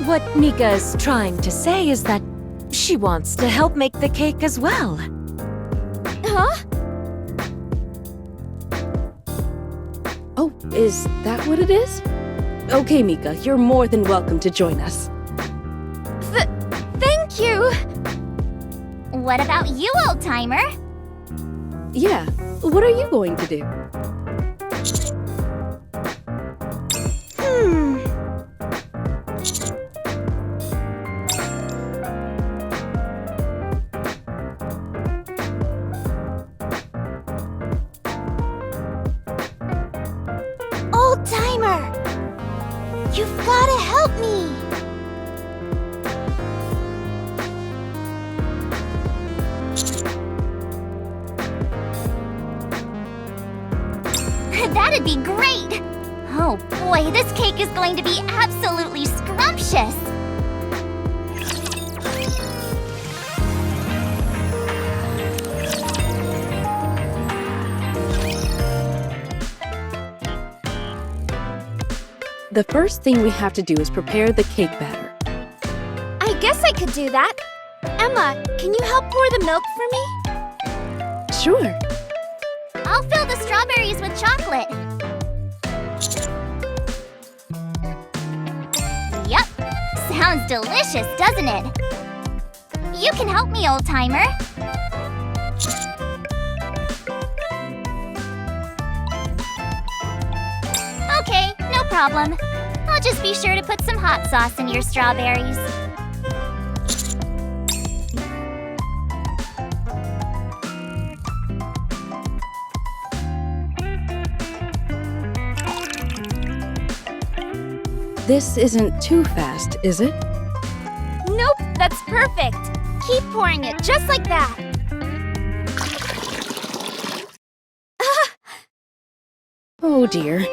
What Nika is trying to say is that she wants to help make the cake as well. Huh? Oh, is that what it is? Okay, Mika, you're more than welcome to join us. Thank you. What about you, old-timer? Yeah, what are you going to do? Old-timer! You've gotta help me! That'd be great! Oh boy, this cake is going to be absolutely scrumptious! The first thing we have to do is prepare the cake batter. I guess I could do that. Emma, can you help pour the milk for me? Sure. I'll fill the strawberries with chocolate. Yep, sounds delicious, doesn't it? You can help me, old-timer. Okay, no problem. I'll just be sure to put some hot sauce in your strawberries. This isn't too fast, is it? Nope, that's perfect. Keep pouring it just like that. Oh dear.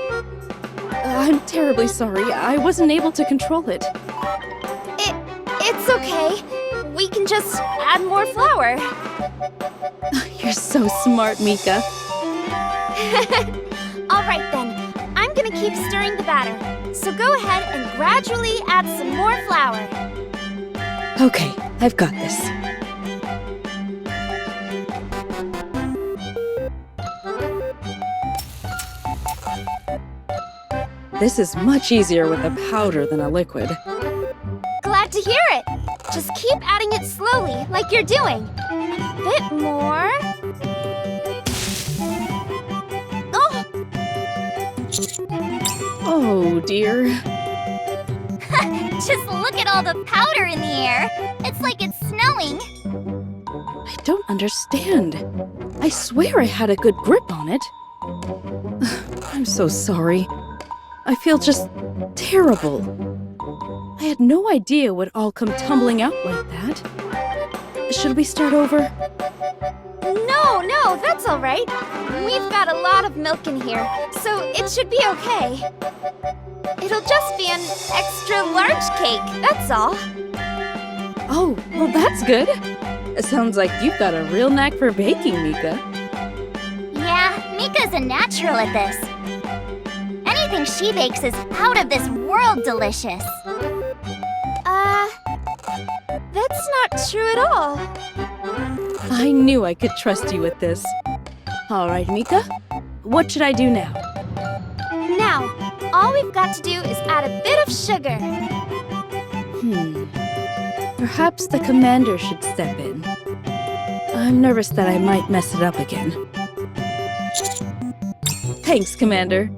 I'm terribly sorry. I wasn't able to control it. It's okay. We can just add more flour. You're so smart, Mika. All right then. I'm gonna keep stirring the batter. So go ahead and gradually add some more flour. Okay, I've got this. This is much easier with a powder than a liquid. Glad to hear it. Just keep adding it slowly, like you're doing. A bit more. Oh, Oh dear. Just look at all the powder in the air. It's like it's snowing. I don't understand. I swear I had a good grip on it. I'm so sorry. I feel just terrible. I had no idea it would all come tumbling out like that. Should we start over? no, that's all right. We've got a lot of milk in here, so it should be okay. It'll just be an extra large cake, that's all. Oh, well that's good. It sounds like you've got a real knack for baking, Mika. Yeah, Mika's a natural at this. Anything she bakes is out of this world delicious. That's not true at all. I knew I could trust you with this. All right, Mika. What should I do now? Now, all we've got to do is add a bit of sugar. Perhaps the commander should step in. I'm nervous that I might mess it up again. Thanks, Commander.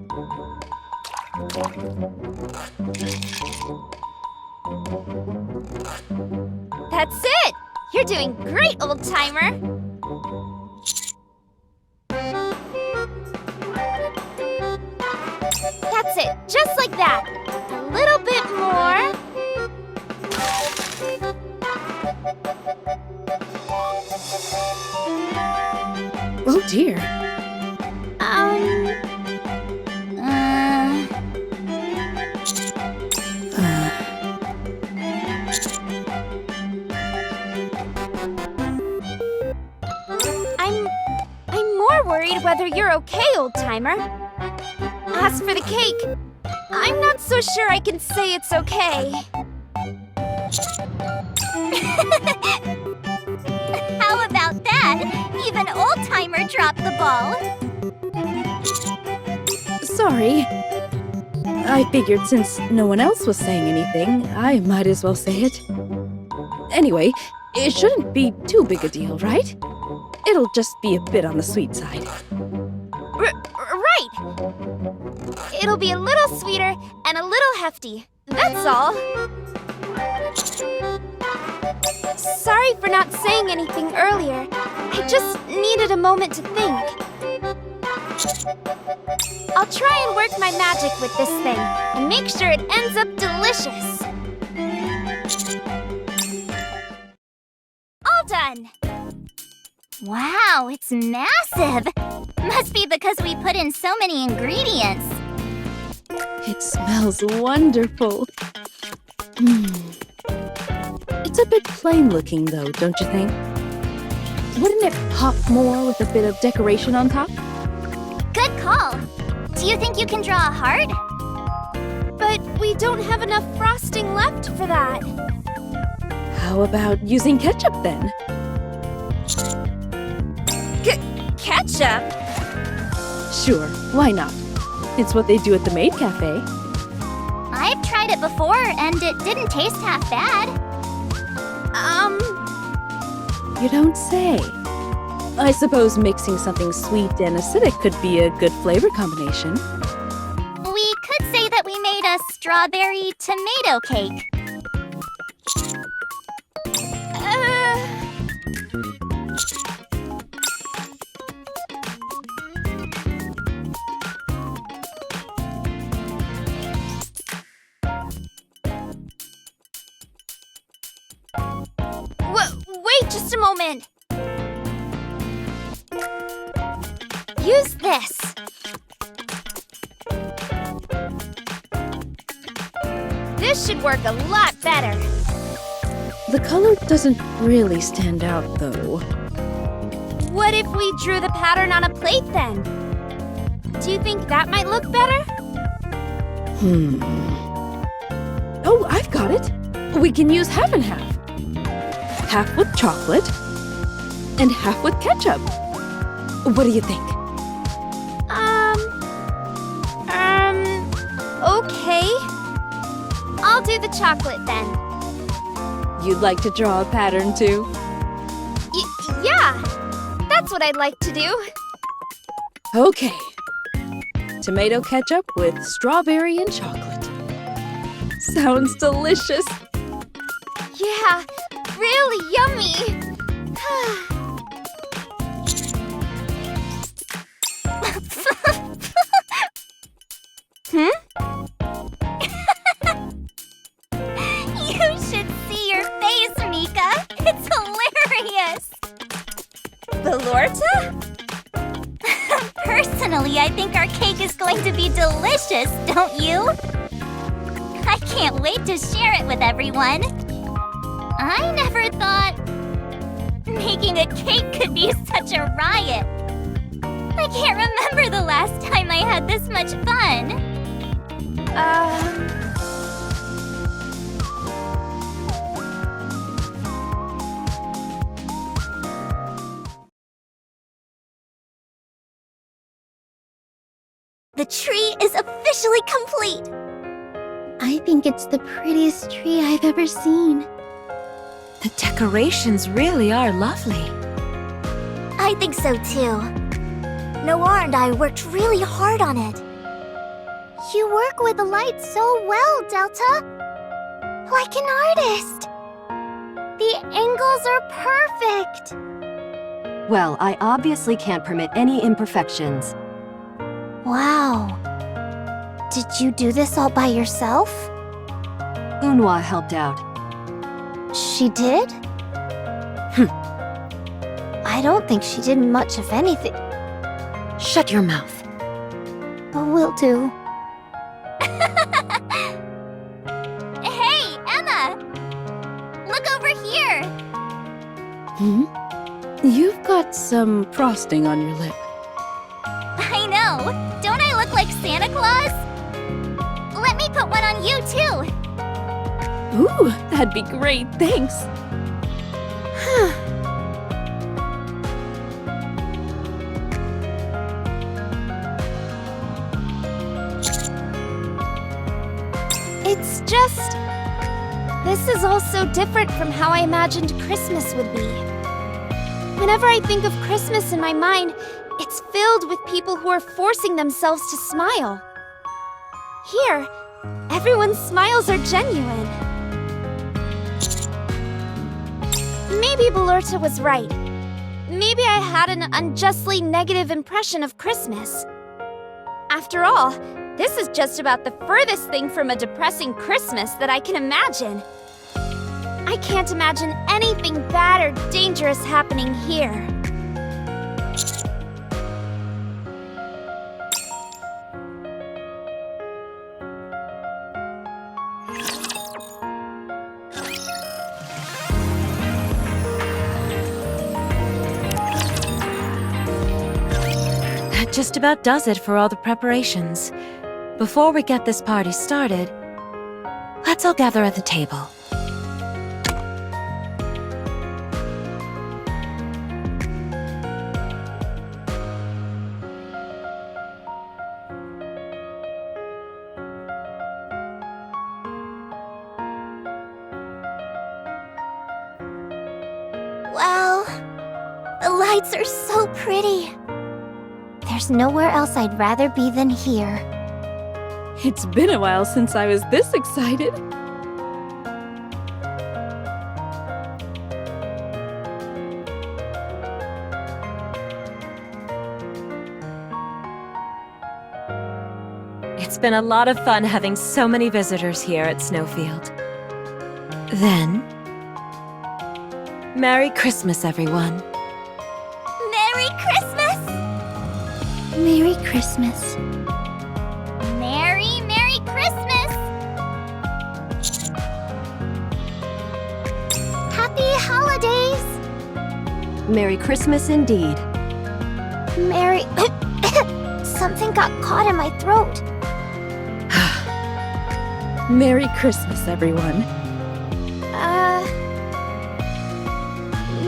That's it! You're doing great, old-timer! That's it, just like that. A little bit more. Oh dear. I'm more worried whether you're okay, old-timer. As for the cake, I'm not so sure I can say it's okay. How about that? Even old-timer dropped the ball. Sorry. I figured since no one else was saying anything, I might as well say it. Anyway, it shouldn't be too big a deal, right? It'll just be a bit on the sweet side. Right! It'll be a little sweeter and a little hefty. That's all. Sorry for not saying anything earlier. I just needed a moment to think. I'll try and work my magic with this thing and make sure it ends up delicious. All done! Wow, it's massive. Must be because we put in so many ingredients. It smells wonderful. It's a bit plain looking though, don't you think? Wouldn't it pop more with a bit of decoration on top? Good call. Do you think you can draw a heart? But we don't have enough frosting left for that. How about using ketchup then? Ketchup? Sure, why not? It's what they do at the Maid Cafe. I've tried it before, and it didn't taste half bad. You don't say. I suppose mixing something sweet and acidic could be a good flavor combination. We could say that we made a strawberry tomato cake. Wait just a moment. Use this. This should work a lot better. The color doesn't really stand out though. What if we drew the pattern on a plate then? Do you think that might look better? Oh, I've got it. We can use half and half. Half with chocolate and half with ketchup. What do you think? I'll do the chocolate then. You'd like to draw a pattern too? Yeah, that's what I'd like to do. Okay. Tomato ketchup with strawberry and chocolate. Sounds delicious. Yeah, really yummy. You should see your face, Mika. It's hilarious. Valorta? Personally, I think our cake is going to be delicious, don't you? I can't wait to share it with everyone. I never thought making a cake could be such a riot. I can't remember the last time I had this much fun. The tree is officially complete. I think it's the prettiest tree I've ever seen. The decorations really are lovely. I think so too. Noir and I worked really hard on it. You work with the light so well, Delta. Like an artist. The angles are perfect. Well, I obviously can't permit any imperfections. Wow. Did you do this all by yourself? Unhwa helped out. She did? I don't think she did much of anything. Shut your mouth. Will do. Hey, Emma! Look over here! You've got some frosting on your lip. I know! Don't I look like Santa Claus? Let me put one on you too! Ooh, that'd be great, thanks. It's just... This is all so different from how I imagined Christmas would be. Whenever I think of Christmas in my mind, it's filled with people who are forcing themselves to smile. Here, everyone's smiles are genuine. Maybe Balurta was right. Maybe I had an unjustly negative impression of Christmas. After all, this is just about the furthest thing from a depressing Christmas that I can imagine. I can't imagine anything bad or dangerous happening here. That just about does it for all the preparations. Before we get this party started, let's all gather at the table. Wow. The lights are so pretty. There's nowhere else I'd rather be than here. It's been a while since I was this excited. It's been a lot of fun having so many visitors here at Snowfield. Then, Merry Christmas, everyone. Merry Christmas! Merry Christmas. Merry Christmas! Happy holidays! Merry Christmas indeed. Merry... Something got caught in my throat. Merry Christmas, everyone.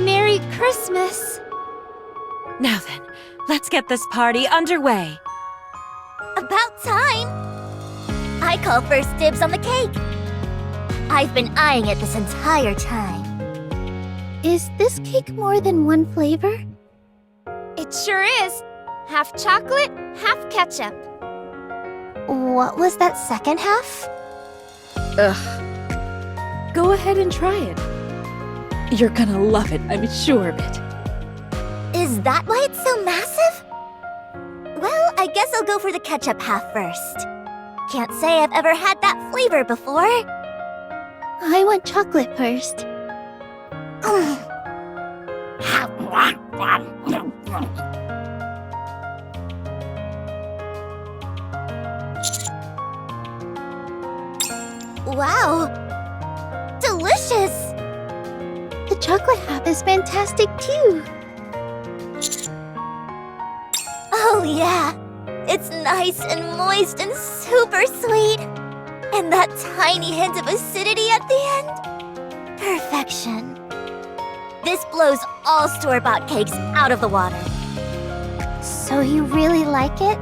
Merry Christmas. Now then, let's get this party underway. About time! I call first dibs on the cake. I've been eyeing it this entire time. Is this cake more than one flavor? It sure is. Half chocolate, half ketchup. What was that second half? Ugh. Go ahead and try it. You're gonna love it, I'm sure of it. Is that why it's so massive? Well, I guess I'll go for the ketchup half first. Can't say I've ever had that flavor before. I want chocolate first. Wow! Delicious! The chocolate half is fantastic too. Oh yeah! It's nice and moist and super sweet! And that tiny hint of acidity at the end? Perfection. This blows all store-bought cakes out of the water. So you really like it?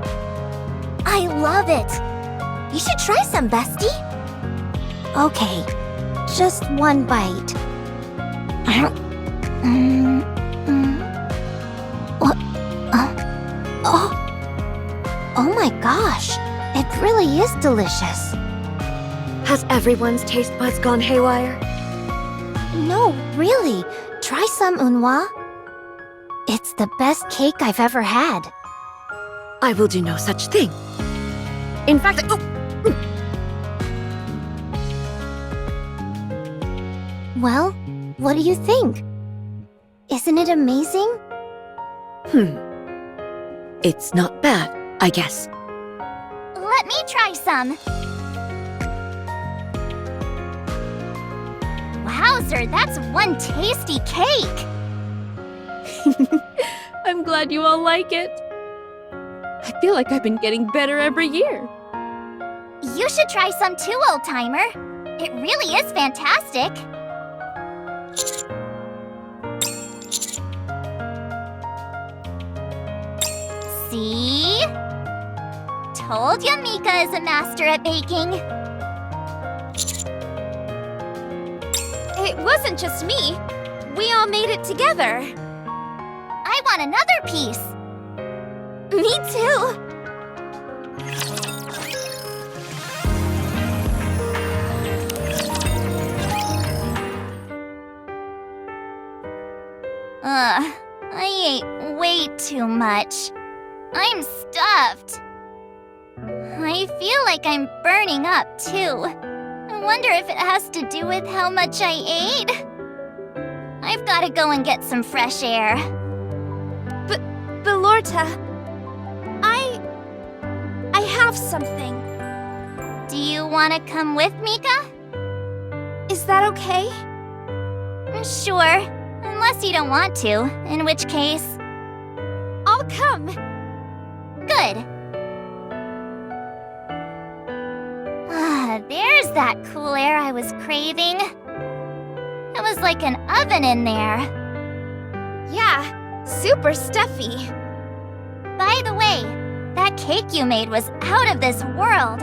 I love it! You should try some, bestie! Okay, just one bite. What? Oh my gosh, it really is delicious. Has everyone's taste buds gone haywire? No, really. Try some, Unhwa. It's the best cake I've ever had. I will do no such thing. In fact, Well, what do you think? Isn't it amazing? It's not bad, I guess. Let me try some. Wowzer, that's one tasty cake! I'm glad you all like it. I feel like I've been getting better every year. You should try some too, old-timer. It really is fantastic. See? Told ya Mika is a master at baking. It wasn't just me. We all made it together. I want another piece. Me too. I ate way too much. I'm stuffed. I feel like I'm burning up too. I wonder if it has to do with how much I ate. I've got to go and get some fresh air. Belorta, I have something. Do you want to come with, Mika? Is that okay? Sure, unless you don't want to, in which case... I'll come. Good. There's that cool air I was craving. It was like an oven in there. Yeah, super stuffy. By the way, that cake you made was out of this world.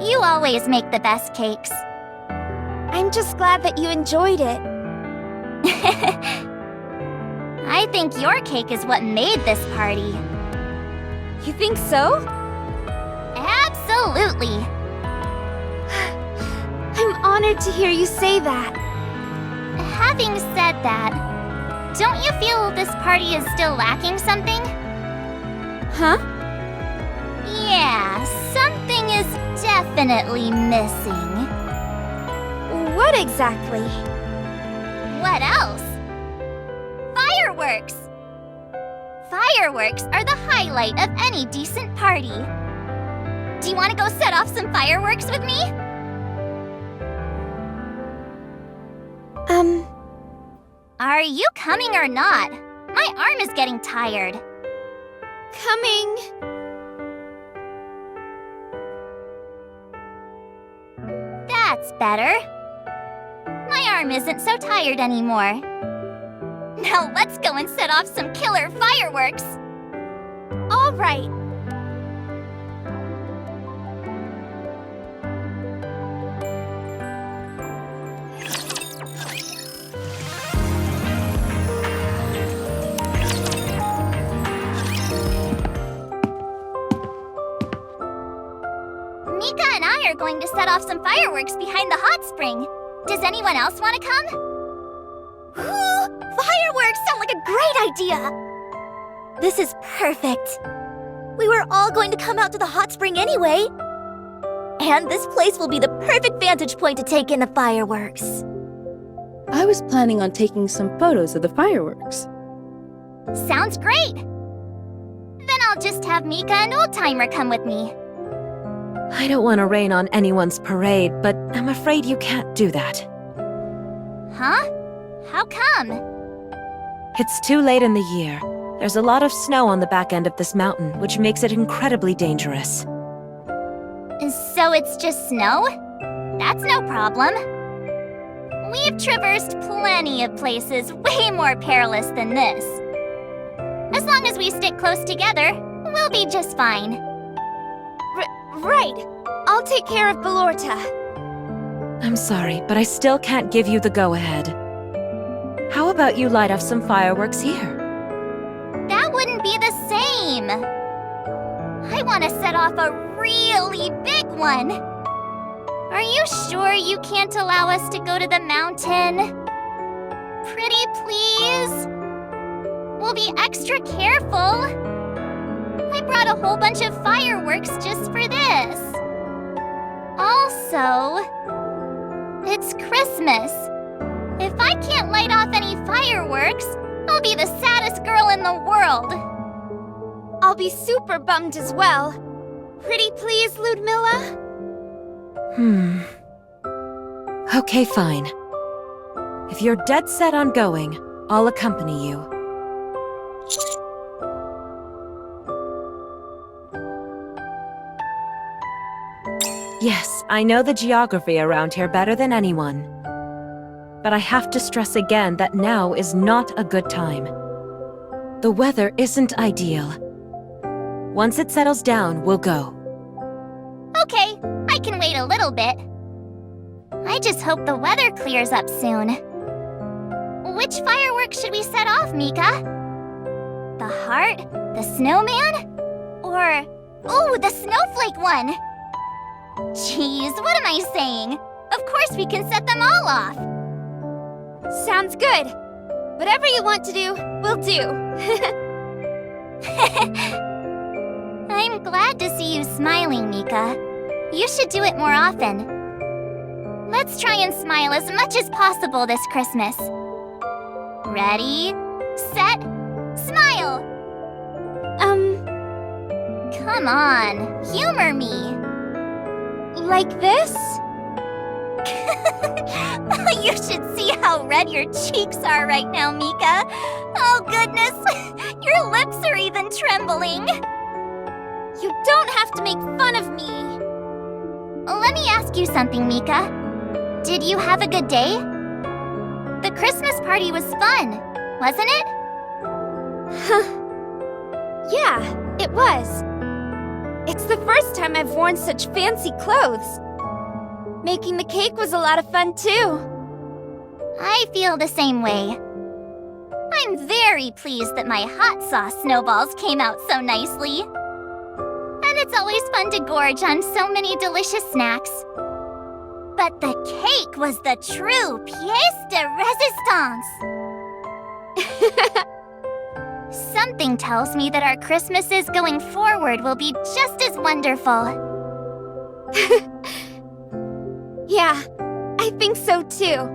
You always make the best cakes. I'm just glad that you enjoyed it. I think your cake is what made this party. You think so? Absolutely. I'm honored to hear you say that. Having said that, don't you feel this party is still lacking something? Huh? Yeah, something is definitely missing. What exactly? What else? Fireworks! Fireworks are the highlight of any decent party. Do you want to go set off some fireworks with me? Are you coming or not? My arm is getting tired. Coming. That's better. My arm isn't so tired anymore. Now let's go and set off some killer fireworks. All right. we are going to set off some fireworks behind the hot spring. Does anyone else want to come? Fireworks sound like a great idea! This is perfect. We were all going to come out to the hot spring anyway. And this place will be the perfect vantage point to take in the fireworks. I was planning on taking some photos of the fireworks. Sounds great! Then I'll just have Mika and Oldtimer come with me. I don't want to rain on anyone's parade, but I'm afraid you can't do that. Huh? How come? It's too late in the year. There's a lot of snow on the back end of this mountain, which makes it incredibly dangerous. So it's just snow? That's no problem. We've traversed plenty of places way more perilous than this. As long as we stick close together, we'll be just fine. Right. I'll take care of Belorta. I'm sorry, but I still can't give you the go-ahead. How about you light off some fireworks here? That wouldn't be the same. I want to set off a really big one. Are you sure you can't allow us to go to the mountain? Pretty please? We'll be extra careful. I brought a whole bunch of fireworks just for this. Also, it's Christmas. If I can't light off any fireworks, I'll be the saddest girl in the world. I'll be super bummed as well. Pretty please, Ludmilla? Okay, fine. If you're dead set on going, I'll accompany you. Yes, I know the geography around here better than anyone. But I have to stress again that now is not a good time. The weather isn't ideal. Once it settles down, we'll go. Okay, I can wait a little bit. I just hope the weather clears up soon. Which fireworks should we set off, Mika? The heart? The snowman? Or, ooh, the snowflake one! Jeez, what am I saying? Of course we can set them all off! Sounds good. Whatever you want to do, we'll do. I'm glad to see you smiling, Mika. You should do it more often. Let's try and smile as much as possible this Christmas. Ready, set, smile! Come on, humor me. Like this? You should see how red your cheeks are right now, Mika. Oh goodness, your lips are even trembling. You don't have to make fun of me. Let me ask you something, Mika. Did you have a good day? The Christmas party was fun, wasn't it? Yeah, it was. It's the first time I've worn such fancy clothes. Making the cake was a lot of fun too. I feel the same way. I'm very pleased that my hot sauce snowballs came out so nicely. And it's always fun to gorge on so many delicious snacks. But the cake was the true pièce de résistance. Something tells me that our Christmases going forward will be just as wonderful. Yeah, I think so too.